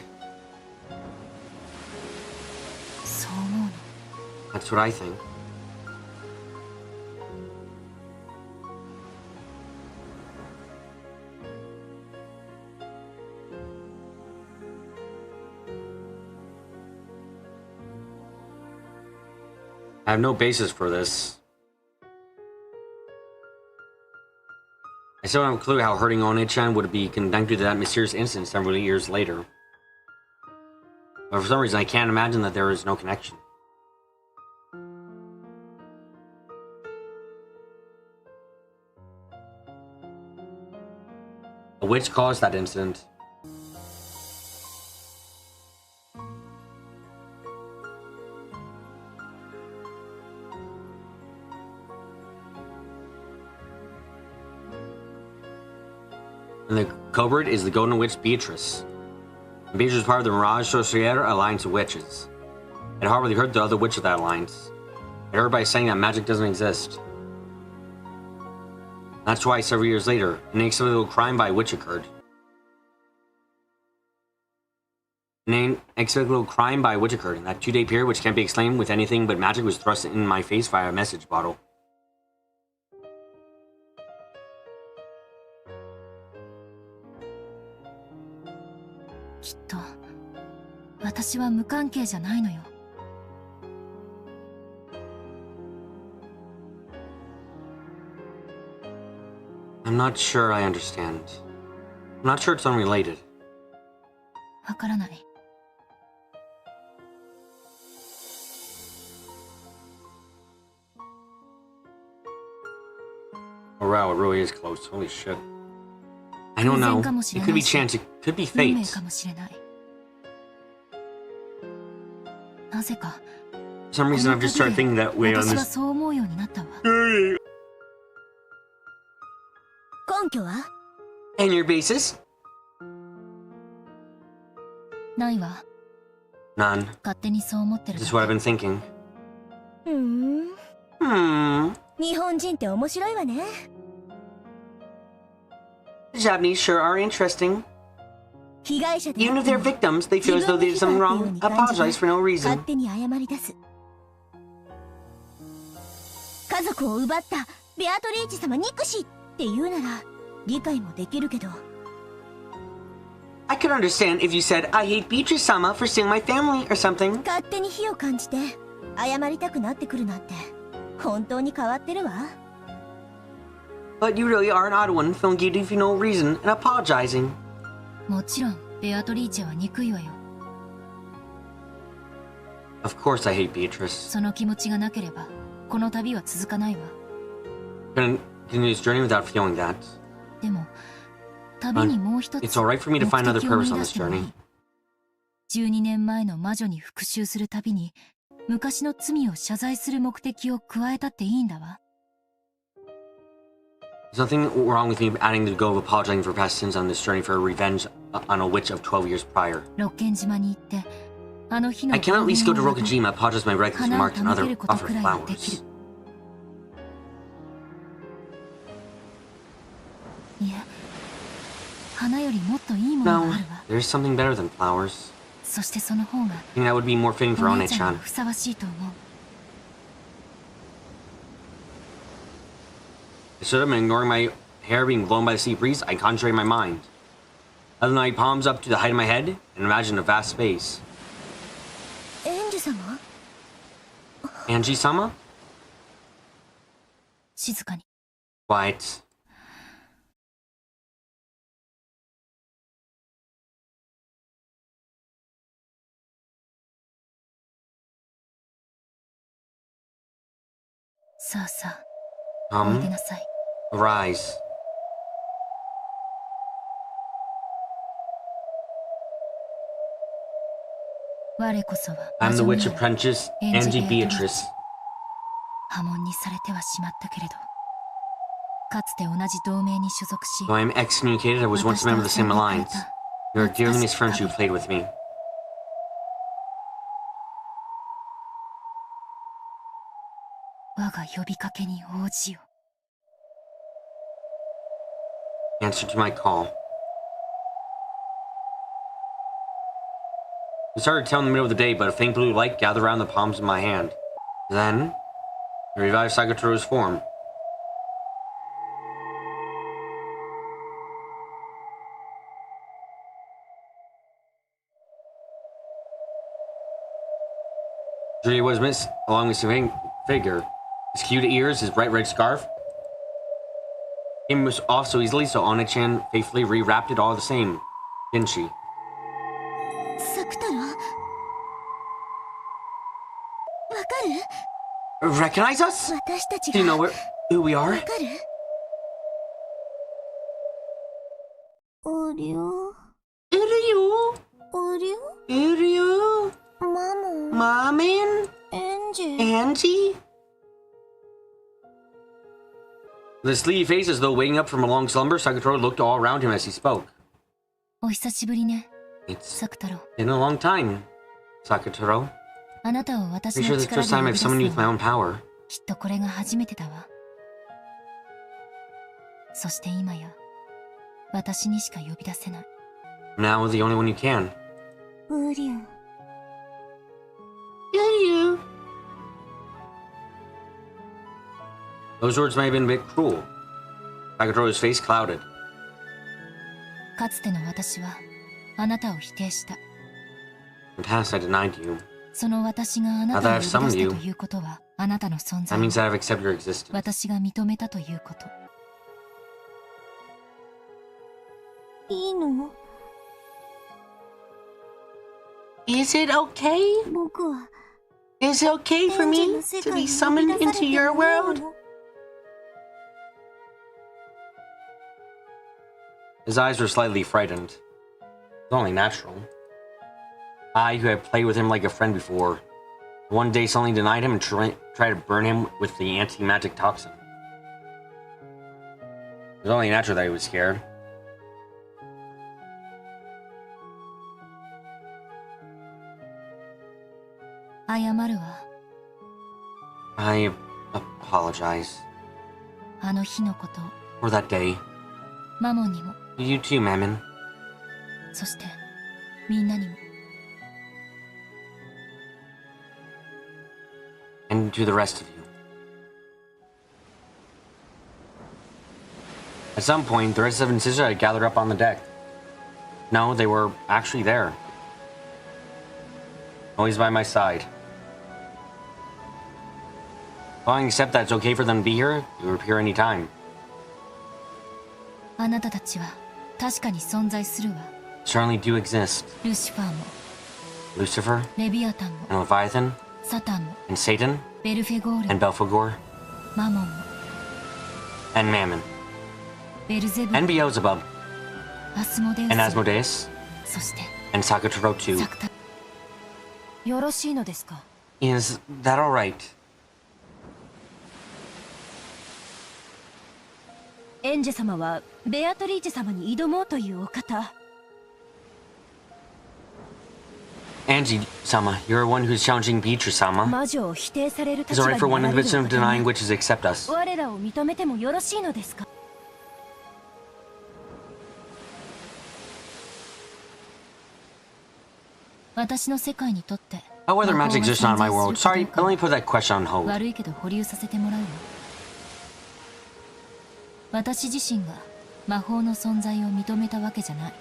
そう思うの。 That's what I think. I have no basis for this. I still don't have a clue how hurting One-chan would be connected to that mysterious incident several years later. But for some reason, I can't imagine that there is no connection. A witch caused that incident. And the culprit is the Golden Witch Beatrice. And Beatrice is part of the Mirage Sorcière Alliance of Witches. It hardly hurt the other witch of that alliance. It hurt by saying that magic doesn't exist. That's why several years later, an inexplicable crime by a witch occurred. An inexplicable crime by a witch occurred. In that 2-day period, which can't be explained with anything but magic, was thrust in my face via a message bottle. きっと私は無関係じゃないのよ。 I'm not sure I understand. I'm not sure it's unrelated. わからない。 Oh wow, it really is close. Holy shit. I don't know. It could be chance, it could be 運命 fate. かもしれない。なぜか For some こ reason の I've just 旅 started で thinking that way on 私は this. そう思うようになったわ。根拠は？ And your basis? ないわ。 None. 勝手にそう思ってる This だ is け。 what I've been thinking. 日本人って面白いわね。 The Japanese sure are interesting. 被害者で Even if they're victims, they feel as though they did something wrong, apologize for no 勝 reason. 手に謝り出す。家族を奪ったベアトリーチ様憎しって言うなら理解もできるけど、 I could understand if you said, I hate Beatrice-sama for stealing my family or something. 勝手に火を感じて謝りたくなってくるなんて本当に変わってるわ。 But you really are an odd one, feeling guilty for no reason and apologizing. もちろんベアトリーチェは憎いわよ。 Of course I hate Beatrice. その気持ちがなければこの旅は続かないわ。 Couldn't continue this journey without feeling that. でも旅にもう一つ It's alright for me to 目 find another 的を見 purpose on 出 this してもい journey. い。12年前の魔女に復讐する旅に昔の罪を謝罪する目的を加えたっていいんだわ。 There's nothing wrong with me adding the goal of apologizing for past sins on this journey for revenge on a witch of 12 years prior. 六軒島に行ってあの日の I can at least go to 幸運の Rokujima, apologize for my reckless 花を remarks 手 and 向け other ること offer くらいはでき flowers. る。いえ、花よりもっといいもの No, があるわ。 there's something better than flowers. そしてその方が I think that would be more fitting for お姉ちゃん One-chan. にふさわしいと思う。 Instead of ignoring my hair being blown by the sea breeze, I concentrate my mind. I held my palms up to the height of my head and imagined a vast space. エンジ様 Angie-sama? 静かに。 Quiet. さあさあ、おいで Come, なさい。 arise. 我こそは I'm the 魔 witch 女の apprentice, Ange Angie Beatrice. 破門にされてはしまったけれど、かつて同じ同盟に所属し、 Though I am excommunicated, I was once a member of the same alliance. You are dearly missed friends who played with me. 我が呼びかけに応じよ。 Answer to my call. We started to tell in the middle of the day, but a faint blue light gathered around the palms of my hand. Then, I revived Sakatoru's form. Julia was missed along with his figure. His cute ears, his bright red scarf. Came was off so easily, so Ona-chan faithfully rewrapped it all the same, didn't she? サクタロわかる Recognize us? 私たち Do you が know who we わ are? かるおりょ Uryu! おりょ Uryu! マモ Momin? エンジ Angie? With a sleepy face as though waking up from a long slumber, Sakatoru looked all around him as he spoke. お久しぶりね、 It's サクタロ。 been a long time, Sakatoro. あなたを私 Pretty の sure the 力 first で time 呼び I've 出す summoned の you with my は own power. きっとこれが初めてだわ。そして今や私にしか呼び出せない。 Now the only one you can. ウリュ Uryu! Those words may have been a bit cruel. Sakatoru's face clouded. かつての私はあなたを否定した。 In the past, I denied you. その私があなたを呼び出 Now that I've summoned した you, ということはあなたの存 That 在を means that I've accepted your existence. 私が認めたということ。いいの Is it okay? 僕は Is it okay エ for ンジ me の世 to 界 be に summoned 呼び出さ into れて your もいい world? の His eyes were slightly frightened. It's only natural. I, who had played with him like a friend before, one day suddenly denied him and tried to burn him with the anti-magic toxin. It was only natural that he was scared. 謝るわ。 I apologize あの日のこと、 for that day. マモンにも、 You too, Mammon. そしてみんなにも。 And to the rest of you. At some point, the rest of seven sisters had gathered up on the deck. No, they were actually there. Always by my side. Well, I accept that it's okay for them to be here. You were here anytime. あなたたちは確かに存在するわ。 Certainly do exist. ルシファーも Lucifer レビアタンも and Leviathan サタンも and Satan ベルフェゴール and Belphegor マモンも and Mammon ベルゼブ and Beelzebub アスモデウ and ス Asmodeus そして and Sakutaro too. サクタ。よろしいのですか？ Is that alright? エンジェ様はベアトリーチェ様に挑もうというお方。 Angie-sama, you're one who's challenging Beatrice-sama. 魔女を否定される Is 立 it 場 alright に for な one ら in れ the る position お of 方 denying が witches accept us? 我らを認めてもよろしいのですか？ 私の世界にとって Oh, whether 魔法 magic が exists or not in my 存 world. 在す Sorry, るか let どう me put that question on か hold. 悪いけど保留させてもらうわ。私自身が魔法の存在を認めたわけじゃない。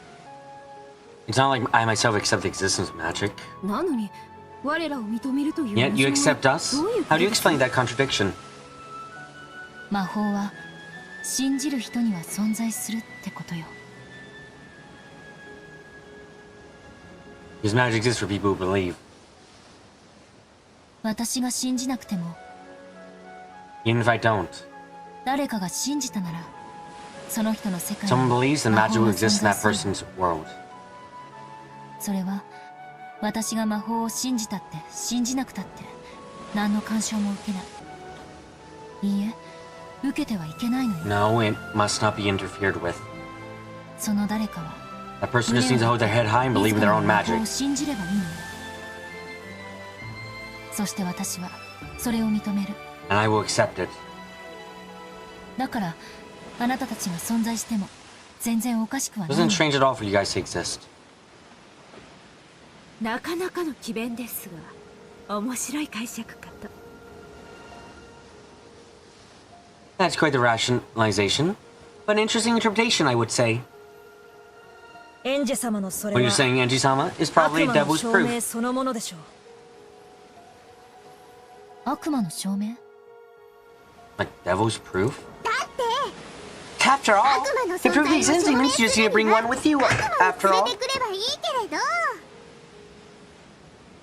It's not like I myself accept the existence of magic. なのに我らを認めるという Yet you accept us? どういう How do you ことですか？ explain that contradiction? 魔法は信じる人には存在するってことよ。 Because magic exists for people who believe. 私が信じなくても Even if I don't. 誰かが信じたならその人の世界 Someone believes that 魔 magic 法 will が exist 存 in 在 that する。 person's world. それは私が魔法を信じたって信じなくたって何の干渉も受けない。いいえ、受けてはいけないのよ。 No, it must not be interfered with. その誰かは That person just needs to hold their head high and believe in their own 自らの魔法 magic. を信じればいいのよ。そして私はそれを認める。 And I will accept it. だからあなたたちが存在しても全然おかしくは It ないの isn't strange at all for you guys to exist. なかなかの詭弁ですが面白い解釈かと。 That's quite the rationalization. But an interesting interpretation, I would say. エンジェ様のそれ What は you're saying, Angie-sama, is 悪 probably 魔の devil's 証明 proof. そのものでしょう。悪魔の証明？ Like devil's proof? After all, to prove the existence demons, you just need to bring one with you. After all, くればいいけれど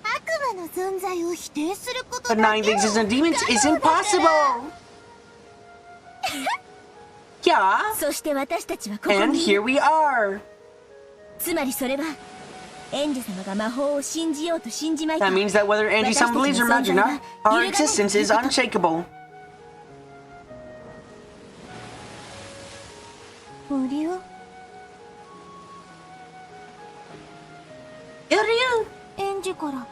悪魔の存在を否定することだ denying け the は existence of demons is impossible. Yeah, そして私たちはここ and に here we are. つまりそれはエンジェ様が魔法を信じようと信じまいか That means that whether Angie-sama believes or magic or not, our existence is unshakable. 無料 Iryu, エンジェから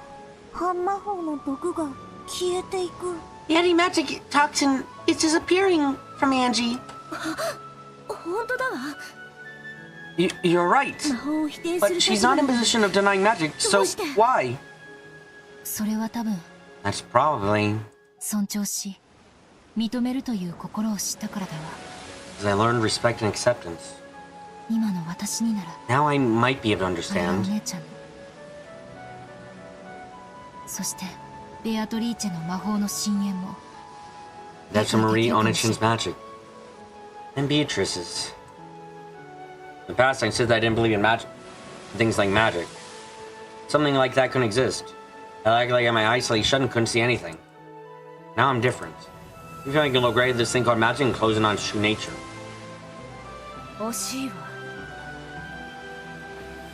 半魔法の毒が消えていく the anti-magic toxin is disappearing from Angie. 本当だわ You're right. 魔法を否定す But る she's 立場 not in なの position of denying magic, so どうして why? それは多分 That's probably 尊重し認めるという心を知ったからだわ。 because I learned respect and acceptance. 今の私になら Now I might be able to あれはお understand. 姉ちゃんのそしてベアトリーチェの魔法の深淵も That's Marie Onichin's magic. And Beatrice's. In the past, I said that I didn't believe in magic. Things like magic. Something like that couldn't exist. I acted like my eyesight shut and couldn't see anything. Now I'm different. You feel like I can look right at this thing called magic and close in on its true nature. 惜しいわ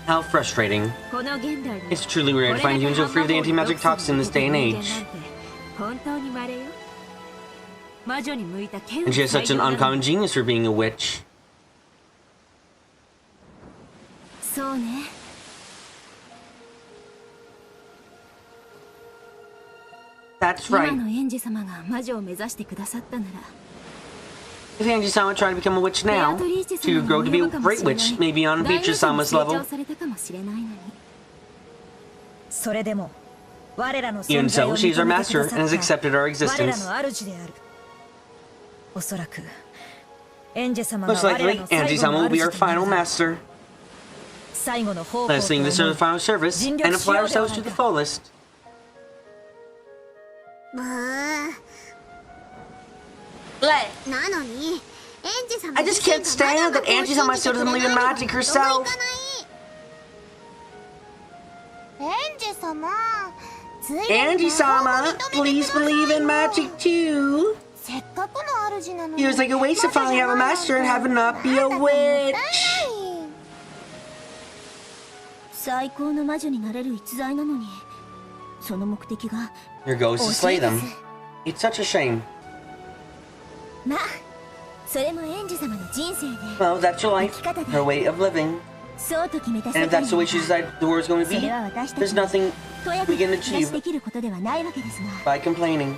How frustrating. この現代に It's truly weird to find humans who are free of the anti-magic toxin in this day and age. 本当に稀よ魔女に向いた剣 And she has such an uncommon genius for being a witch. そうね That's 今 right. のエンジ様が魔女を目指してくださったなら If Angie-sama tried to become a witch ベア now, トリーチ she 様 would に grow も to 言 be え a ばかも great しれない witch, maybe on 大学に Beatrice-sama's 成長 level. されたかもしれないのにそれでも我らの Even 存在 so, を she is 認 our めてく master ださ and has った accepted our 我ら existence. の主であるおそらくエンジェ様が Most 我ら likely, の最後 Angie-sama の will be 主 our となる final master. 最後の方法 Let's sing this as a final service and apply ourselves to the fullest. ブー Let. なのにエンジ様 I just can't stand that Angie-sama still doesn't believe in magic herself. エンジ様 Angie-sama, please believe in magic too. せっかくの主なのに Feels like a waste to finally have a master and have her not be a witch. 最高の魔女になれる逸材なのにその目的が Your goal is to slay them. It's such a shame. まあそれもエンジ様の人生で Well, that's your life, her way of living. そうと決めた And 世 if 界 that's the way she decided the world's going to そ be, れは私た there's ちの nothing とやか we く can 暮らし achieve できることではないわけですが by complaining.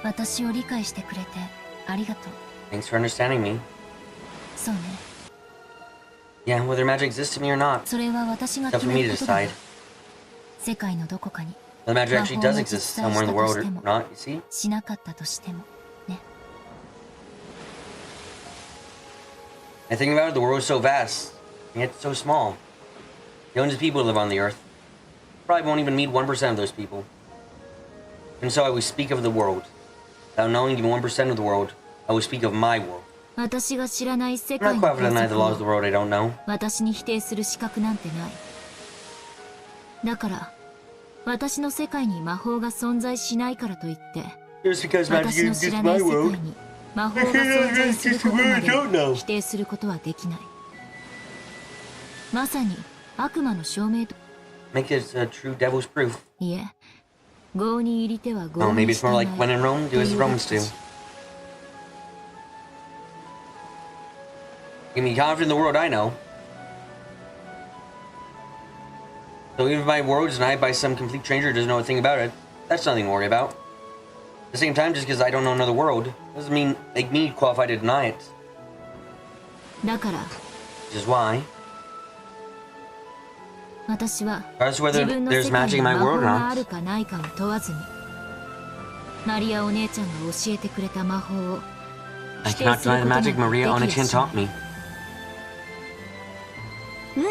私を理解してくれてありがとう。 Thanks for understanding me. そうね。 Yeah, whether magic exists to me or not, それは私が it's up 決 to め me る to ことだ decide. よ。世界のどこかに Whether magic actually does exist somewhere in the world or not, you see? しなかったとしてもね。 I think about it, the world is so vast, and yet so small. Millions of people live on the earth. Probably won't even meet 1% of those people. And so I will speak of the world. Without knowing even 1% of the world, I will speak of my world. 私が知らない世 I'm 界 not の quite able to deny the 法 laws of 則 the を world I don't know. 私に否定する資格なんてない。だから私の世界に魔法が存在しないからといって Just because 私 magic の知 exists ら in ない my 世界 world, に魔法が存在することまで否定することはできない。まさに悪魔の証明と make it a true devil's proof. いえ、業に入りては Oh, 業 maybe に it's 従 more い like when in Rome, do as the Romans do. You can be confident in the world I know. So even if my world is denied by some complete stranger who doesn't know a thing about it, that's nothing to worry about. At the same time, just because I don't know another world, doesn't mean make me qualified to deny it. だから Which is why, 私は regardless of 自 whether 分の there's 世界 magic に in 魔 my 法 world or があ not, るかないかを問わずにマリアお姉ちゃんが教えてくれた魔法を I 否定 cannot する deny こ the となんて magic で Maria きや Onechan しな taught い。 me. 無理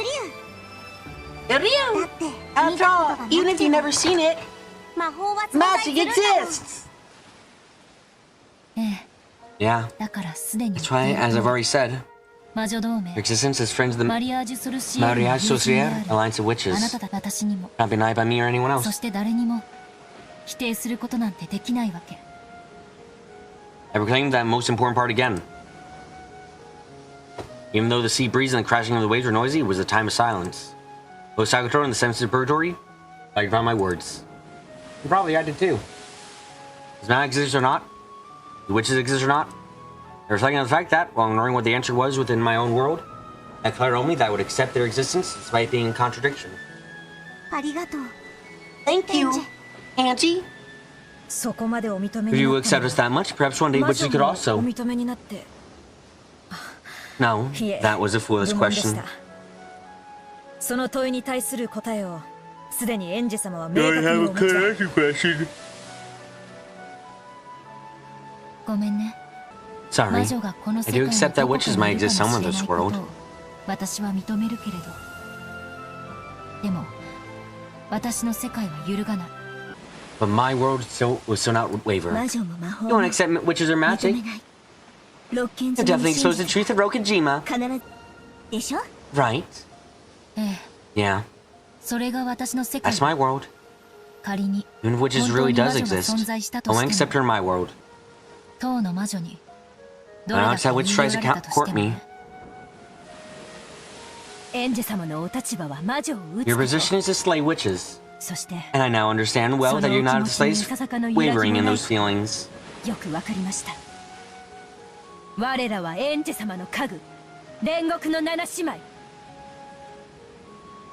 Ryu! だって After all, even if you've never seen it, 魔法は存在す magic るんだもん exists! ええ、 Yeah, だからすでに that's why, as I've already said, 魔女同盟 your existence as friends of the マリアージュ・ソルシエルの Mariage 友人で Sorcière ある Alliance of あな Witches たと私にも not be denied by me or anyone そ else. して誰にも否定することなんてできないわけ。 I proclaim that most important part again. Even though the sea breeze and the crashing of the waves were noisy, it was a time of silence. Both Sagatoro and the senses of purgatory, I found my words. And probably I did too. Does magic exist or not? Do witches exist or not? Reflecting on the fact that, while ignoring what the answer was within my own world, I declared only that I would accept their existence despite being in contradiction. ありがとう Thank you, Auntie. そこまでお認め If に you なった accept us that much, perhaps one day 魔 witches 女 could もお also. 認めになって No, いえ that was a foolish 愚問でし question. たその問いに対する答えをすでにエンジェ様は明確にお持ちだ question. ごめんね。 Sorry. 魔女がこの世 I 界 do の accept ど that こか witches に might いる exist かも somewhere し in れない this こと world. を私は認めるけれど、でも私の世界は揺るがない。 But my world still will still not waver. 魔女も魔法 You も won't accept witches or 認 magic? めないロッケン You ズ definitely expose the truth of Rokujima, 必ずでしょ right? ええ、 Yeah, それが私の世界。 that's my world. 仮に Even if witches 本当 really に魔 does 女が exist, 存在した I と won't して accept her も、 in my world. 当の魔女にど An れだけ outside 言 witch い tries 寄 to られたとし court ても me. ね。エンジェ様のお立場は魔女を撃つ Your こと position is to slay witches, そして and I now understand well that you're not the slaves そのお気持ちにいささかの揺らぎもない wavering in those feelings. よくわかりました我らはエンジェ様の家具煉獄の七姉妹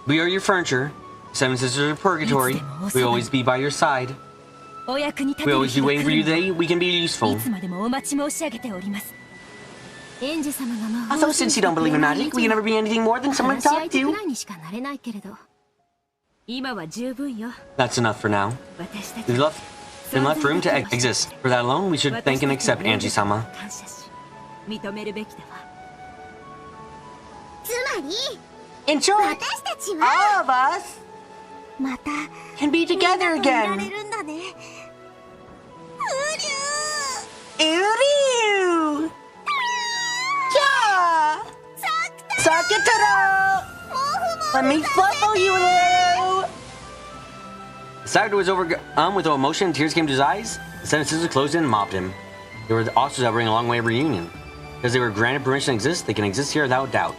We are your furniture, seven sisters of purgatory. We will always be by your side. お役に立て We る always 日 be が waiting 来 for る you のを today. We can be い useful. つまでもお待ち申し上げております。エンジ様が魔法 Also, since you don't believe in magic, we can never be anything more than someone to 話し相 talk 手く to. らいにしかなれないけれど、今は十分よ。 That's enough for now. 私たち We've been left room to exist. For that alone, we should thank and accept Angie-sama. 感謝し、認めるべきだわ。つまり In short, 私たちは all of us また can be みんな together といられ again. るんだね。うりゅ Ew! Yeah! ー Sakutaro! もふも Let me fluffle you a little! Sakura was overcome with emotion and tears came to his eyes. The seven sisters closed in and mobbed him. They were the officers that bring a long way of reunion. Because they were granted permission to exist, they can exist here without doubt.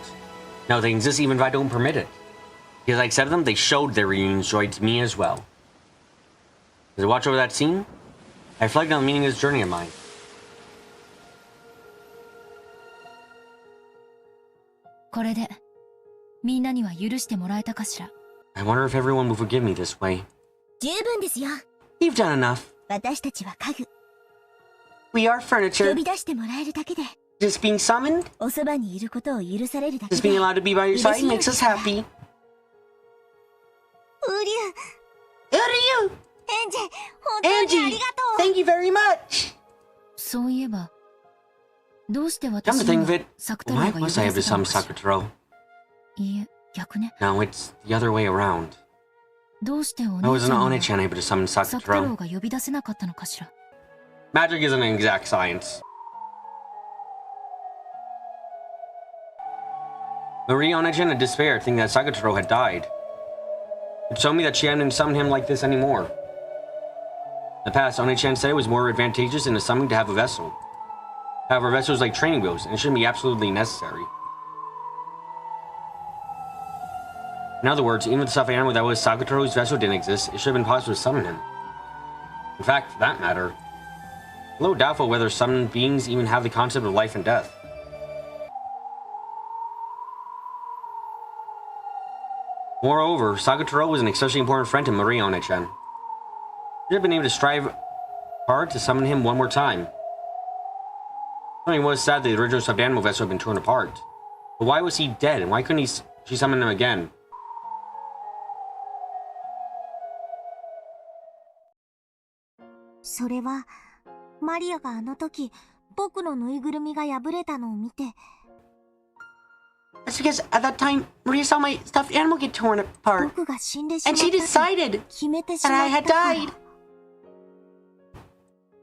No, they can exist even if I don't permit it. Because I accepted them, they showed their reunion joy to me as well. As I watch over that scene, I reflected on the meaning of this journey of mine. これでみんなには許してもらえたかしら。 I wonder if everyone will forgive me this way. 十分ですよ。 You've done enough. 私たちは家具。 We are 呼 furniture. び出してもらえるだけで、 Just being summoned, おそばにいることを許されるだけ just で。 being allowed to be by your side makes us happy. うりゅ Who are you? エンジェ、本当にあ Angie! りがとう。 Thank you very much! そういえばどうして Come 私 to think に of は it, サクタロウ why が呼び must I 出 have せた to の summon かしら。 Sakutaro? いいえ逆ね。 No, it's the other way around. どうしてお I 姉 wasn't ちゃんには One-chan able to summon サクタロウ Sakutaro. が呼び出せなかったのかしら。 Magic isn't an exact science. Marie One-chan in despair, thinking that Sakutaro had died. It showed me that she hadn't summoned him like this anymore. In the past, One-chan said it was more advantageous in a summoning to have a vessel. However, vessels like training wheels, and it shouldn't be absolutely necessary. In other words, even if the stuffed animal that was Sakutaro's vessel didn't exist, it should have been possible to summon him. In fact, for that matter, it's a little doubtful whether summoned beings even have the concept of life and death. Moreover, Sakutaro was an especially important friend to Marie One-chan. She had been able to strive hard to summon him one more time. It was sad that the original stuffed animal vessel had been torn apart. But why was he dead, and why couldn't she summon him again? それはマリアがあの時僕のぬいぐるみが破れたのを見て、 That's because at that time, Maria saw my stuffed animal get torn apart, 僕が死んでしま and っ she たと decided 決めてし that ま I っ had たから。 died.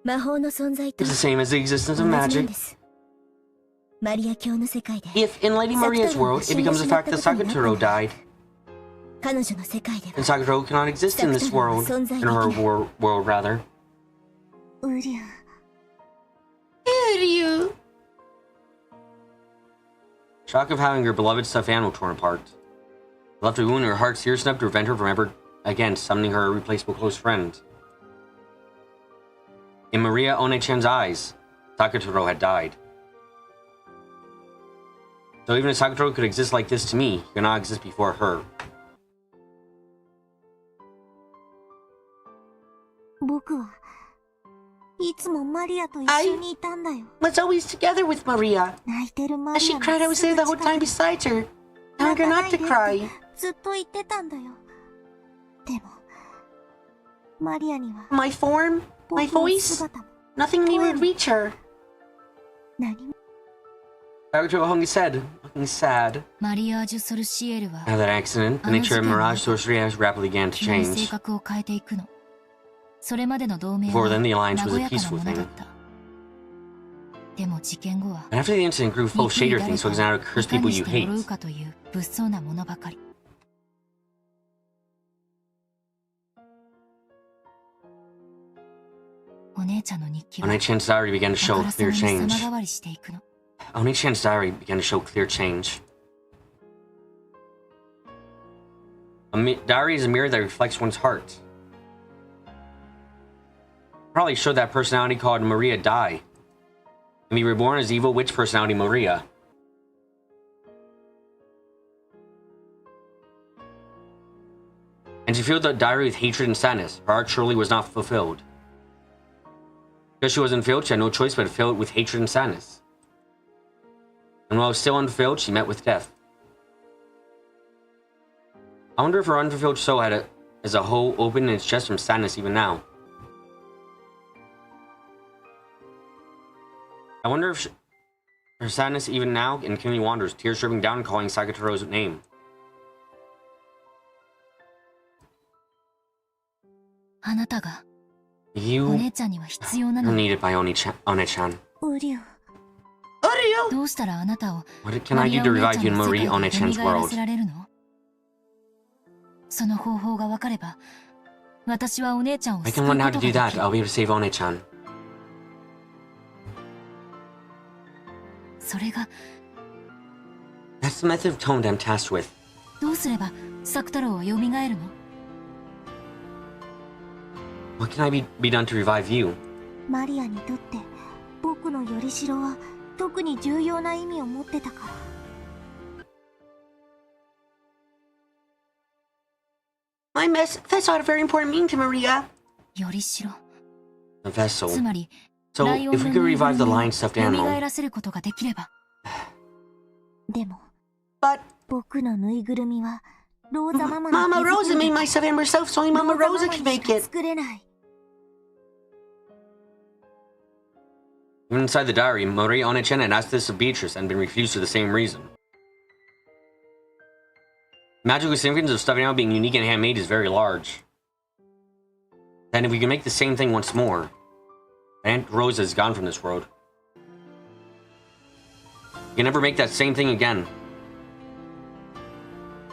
魔法の存在と It's the same as the existence 同 of じなん magic. です。マリア教の世界で If in Lady Maria's world, it becomes a fact that Sakutaro died, 彼女の世界で then は Sakutaro cannot exist in this world, in her world rather. うりゅ Iryu. Shock of having her beloved stuffed animal torn apart. Left a wound in her heart serious enough to prevent her from ever again summoning her irreplaceable close friend. In Maria One-chan's eyes, Sakutaro had died. So even if Sakutaro could exist like this to me, he could not exist before her. 僕はいつもマリアと一緒にいたんだよ。 Was always together with Maria. 泣いてるマ As リ she ア cried, I の was す there ぐ the whole 近 time く beside her, 泣 telling か her な not い to でって cry. ずっと言ってたんだよ。でもマリアには My form, 僕 my の voice, 姿も nothing in me would reach her. 何も Sakutaro hung his head, looking sad. マリアージュ・ソルシエルは After that accident, the nature of mirage sorcery has rapidly began to 急に性 change. 格を変えていくの。それまでの同盟 Before は then, the alliance 和 was や a かな peaceful ものだ thing. った。でも事件後は And after the incident grew full of 憎い shader 誰 things, か focusing on how を to い curse か people にし you て hate. 呪うかという物騒なものばかり。お姉ちゃんの日記は One-chan's diary began to あ show からさま clear に様 change. 変わりしていくの。 One-chan's diary began to show clear change. Diary is a mirror that reflects one's heart. Probably showed that personality called Maria die, and be reborn as evil witch personality Maria. And she filled the diary with hatred and sadness. Her heart surely was not fulfilled. Because she was unfilled, she had no choice but to fill it with hatred and sadness. And while still unfilled, she met with death. I wonder if her unfulfilled soul has a hole open in its chest from sadness even now. I wonder if her sadness even now in Kinley wanders, tears dripping down, calling Sakataro's name. あなたが You お姉ちゃんには必要な are の。 needed by One-chan. ウリュウ。どうしたらあなたを What can I do to revive you in Marie マリアお姉 One-chan's ちゃんの世界で蘇ら world? せられるの？その方法が分かれば、私はお姉ちゃんを I 救 can う learn こ how と to が do で that. きる。 I'll be able to save One-chan. それが That's the method of tone that I'm tasked with. どうすれば作太郎は蘇るの？ What can I be done to revive you? マリアにとって僕のよりしろは特に重要な意味を持ってたから。My vessel had a very important meaning to Maria. よりしろ。 A vessel. つまり、 So, ライオン if の we could ぬいぐ revive る the みを lion stuffed 蘇 animal, らせることができれば、でも But 僕のぬいぐるみはローザママの Mama 手 Rosa 作り made my stuffed animal herself, so only Mama ローザ Rosa ママ could にし make か it. 作れない。 even inside the diary, Marie One-chan had asked this of Beatrice and been refused for the same reason. Magical significance of stuffed animal being unique and handmade is very large. And if we can make the same thing once more, Aunt Rosa is gone from this world. We can never make that same thing again.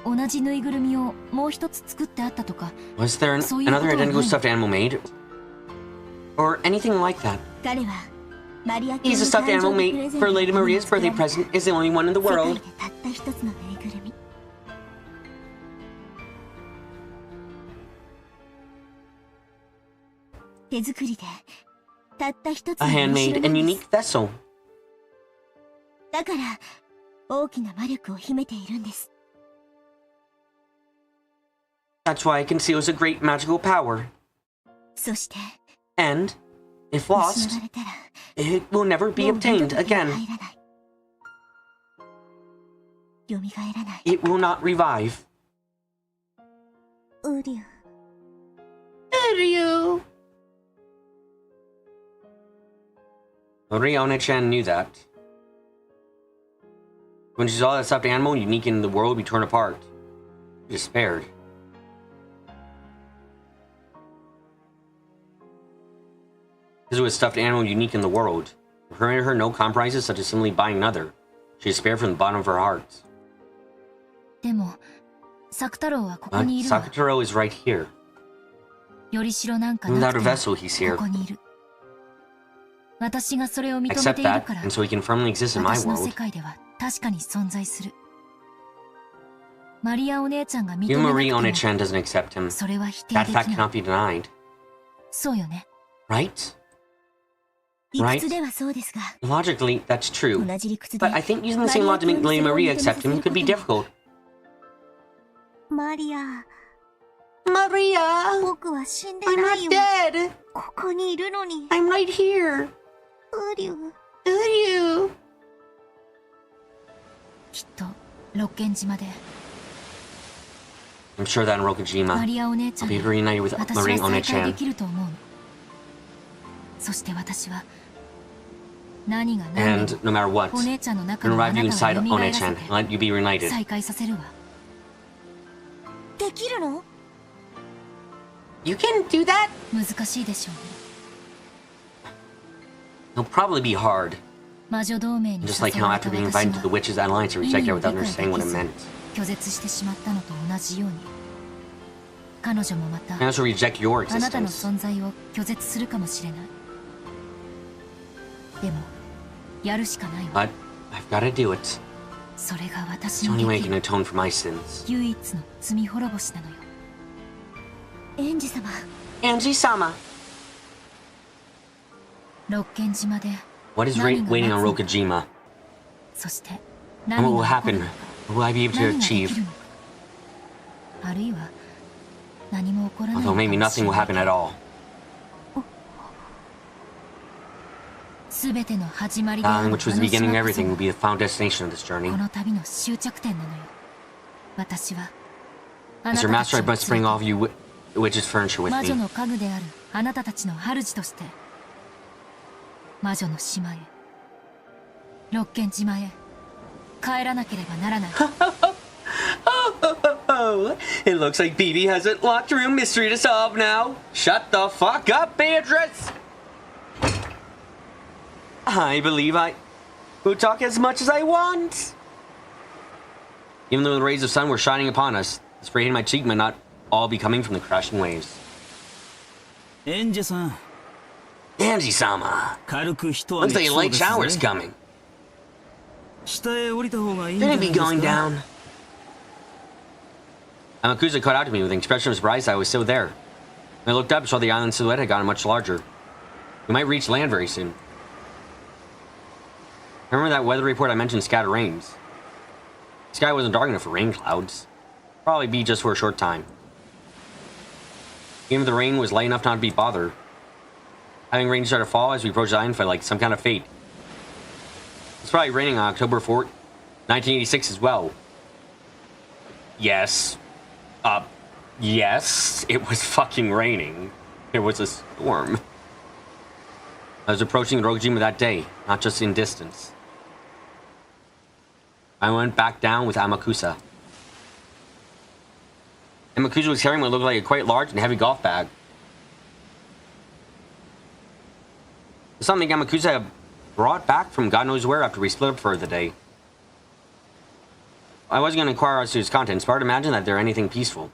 同じぬいぐるみをもう一つ作ってあったとか、 Was there So you another put identical on stuffed animal made? Or anything like that? 彼はマリア家 He's a に stuffed 誕 animal 生日プ made レゼン for ト Lady のために Maria's 作ら birthday れた present. Is the only one in the 世界 world. でたった一つのぬいぐるみ。手作りでたった一つ A のぬいぐる handmade み and です unique vessel. だから大きな魔力を秘めているんです。 That's why it conceals a great magical power. そして And, if 失わ lost, れたら it will never be もう二度 obtained と手に again. 入らない。よみがえらない。 It will not revive. ウリュウ。 Ryu. Marie One-chan knew that. When she saw that stuffed animal unique in the world be torn apart, she despaired. Because it was a stuffed animal unique in the world. For her no compromises such as simply buying another. She despaired from the bottom of her heart. でも作太郎はここ But にいるわ。 Sakataro is right here. よりしろなんか Without な a くても vessel, he's here. ここにいる。私がそれを認め Accept ている that, から、 and so he can firmly exist in my 私の世 world. 界では確かに存在する。マリアお姉ちゃんが認め Even なく Marie ても、 One-chan doesn't accept him. それは否定 That で fact きない。 cannot be denied. そうよね。 Right? 理屈ではそうですが、 Logically, that's true. 同じ理屈で But I think using the same logic to make Lady Maria accept him could be difficult. マリア、 Maria. 僕は死んで I'm な not いよ。 dead. ここにいるのに。 I'm right here. ウリュウ。 Ryu. きっと六軒島で I'm sure that in マ Rokujima, リアお姉ちゃ I'll ん be に reunited with 私 Marie は再会で One-chan. きると思うの。そして私は何が何で And も no matter what, お姉ちゃんの I'm 中 gonna のあ revive な you たを inside 蘇らせ One-chan て and let you be reunited. 再会させるわ。できるの？ You can do that? 難しいでしょうね。 It'll probably be hard. 魔女同盟に Just like 誘 how われ after た being 私 invited to the は Witches Alliance, I 意 rejected 味 her を without 理解 understanding で what き it ず meant. 拒絶してしまったのと同じように彼女もまた I also reject your あなたの existence. 存在を拒絶するかもしれない。でもやるしかないわ。 But I've gotta do it. それが It's 私 the の only way I でき can る atone for my sins. 唯一の罪滅ぼしなのよ。エンジ様、 Angie-sama. 六軒島で What is 何が waiting on 待つのか Rokujima? そして And 何 what will が起こる happen? のか What will I be able 何 to ができ achieve? るのかあるいは何も起こらないの Although か maybe もし nothing れ will ないけ happen at ど all. 全ての始まりである which was the beginning of everything, would be the final destination of this journey. この旅の終着点なのよ。私はあな As た your たち master, I を must bring all of you witches' furniture with 魔女 me. の家具であるあなたたちの主として魔女の島へ六軒島へ帰らなければならない。Oh, it looks like BB has a locked room mystery to solve now. Shut the fuck up, Beatrice! I believe I will talk as much as I want. Even though the rays of sun were shining upon us, the spray hitting my cheek might not all be coming from the crashing waves. エンジェさん、 Angie-sama, 軽く一雨 looks like a 来そう light です shower is ね。 coming. 下へ降りた方がいいんじゃ Should な it い be です going か？ down? Amakusa caught out to me with an expression of surprise that I was still there. When I looked up, saw the island silhouette had gotten much larger. We might reach land very soon. Remember that weather report I mentioned scattered rains? The sky wasn't dark enough for rain clouds. Probably be just for a short time. Even if the rain was light enough not to be bothered. Having rain start to fall as we approached the island felt like some kind of fate. It's probably raining on October 4th, 1986 as well. Yes. Yes, it was fucking raining. It was a storm. I was approaching Rokujima that day, not just in distance. I went back down with Amakusa. Amakusa was carrying what looked like a quite large and heavy golf bag. Something Amakusa had brought back from God knows where after we split up for the day. I wasn't going to inquire as to its contents, but I'd imagine that they're anything peaceful.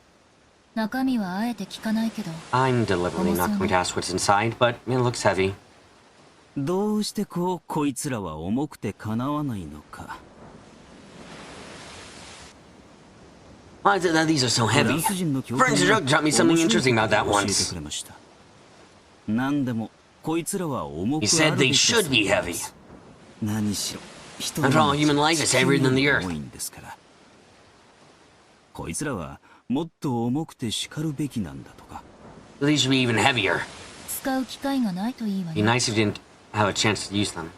中身はあえて聞かないけど I'm deliberately not going to ask what's inside, but it looks heavy. どうしてこいつらは重くてかなわないのか。 Why is it that these are so フラ heavy? ンス人の教 Friends 官 of Joke taught me something 面白 interesting い about that ことを教えて once. くれました。何でもこいつらは重く He あ said る they べきだ should be そう heavy. です何しろ人 After all, human life is heavier than the earth. 多いんですから。こいつらはもっと重くて叱るべきなんだとか。 These should be even heavier. 使う機会がないといいわ Be よ。 nice if you didn't have a chance to use them.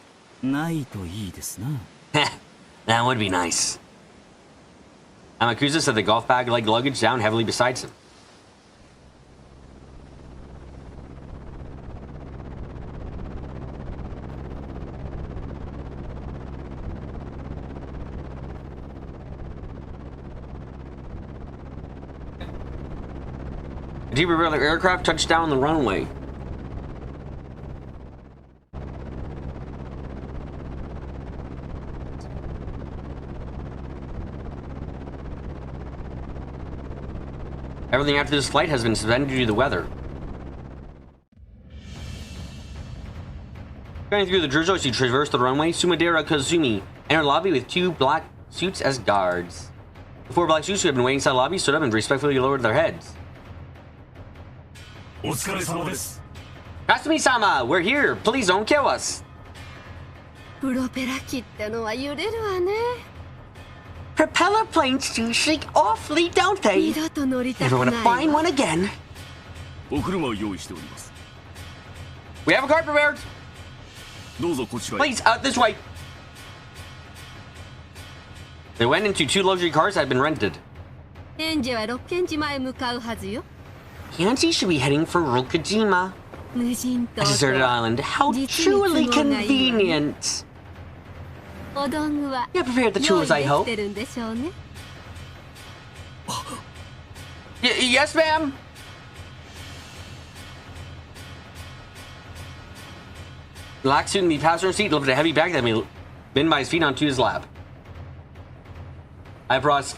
ないといいですな。 That would be nice. Amakusa set the golf bag like luggage down heavily beside him. A deep rear aircraft touched down on the runway. Everything after this flight has been suspended due to the weather. Going through the drizzle as you traverse the runway, Sumadera Kazumi entered the lobby with 2 black suits as guards. The 4 black suits who had been waiting inside the lobby stood up and respectfully lowered their heads. Kasumi-sama, we're here. Please don't kill us. プロペラ機ってのは揺れるわね。 Propeller planes do shake awfully, don't they? 二度と乗りた Never く want な to い find わ。 one again. お車を用意しております。 We have a car prepared. どうぞこちらへ。 Please, out this way. They went into 2 luxury cars that had been rented. エンジェは六軒島へ向かうはずよ。 Yanji should be heading for Rokujima, 無人島 a と deserted island. How 実に都合がいい truly わね。 convenient. お道具は You have prepared the 用意 tools, I でき hope. てるんでしょうね。 Yes, ma'am. Black suit in the passenger seat lifted a heavy bag that had been pinned by his feet onto his lap. I've brought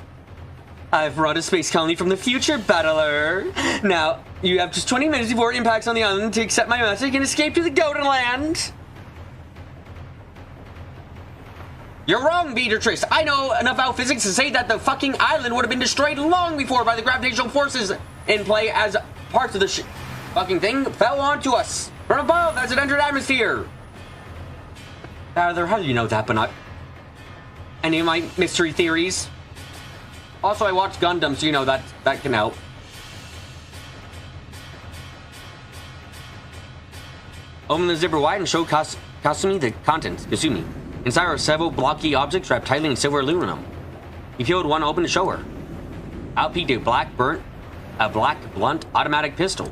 a space colony from the future, battler. Now, you have just 20 minutes before it impacts on the island to accept my message and escape to the Golden Land. You're wrong, Beatrice. I know enough about physics to say that the fucking island would have been destroyed long before by the gravitational forces in play as parts of the fucking thing fell onto us from above as it entered atmosphere. Battler, how do you know that, but not any of my mystery theories? Also, I watched Gundam, so you know that can help. Open the zipper wide and show Kasumi the contents. Kasumi. Inside are several blocky objects wrapped tightly in silver aluminum. He peeled one open to show her. Out peeked a black blunt automatic pistol.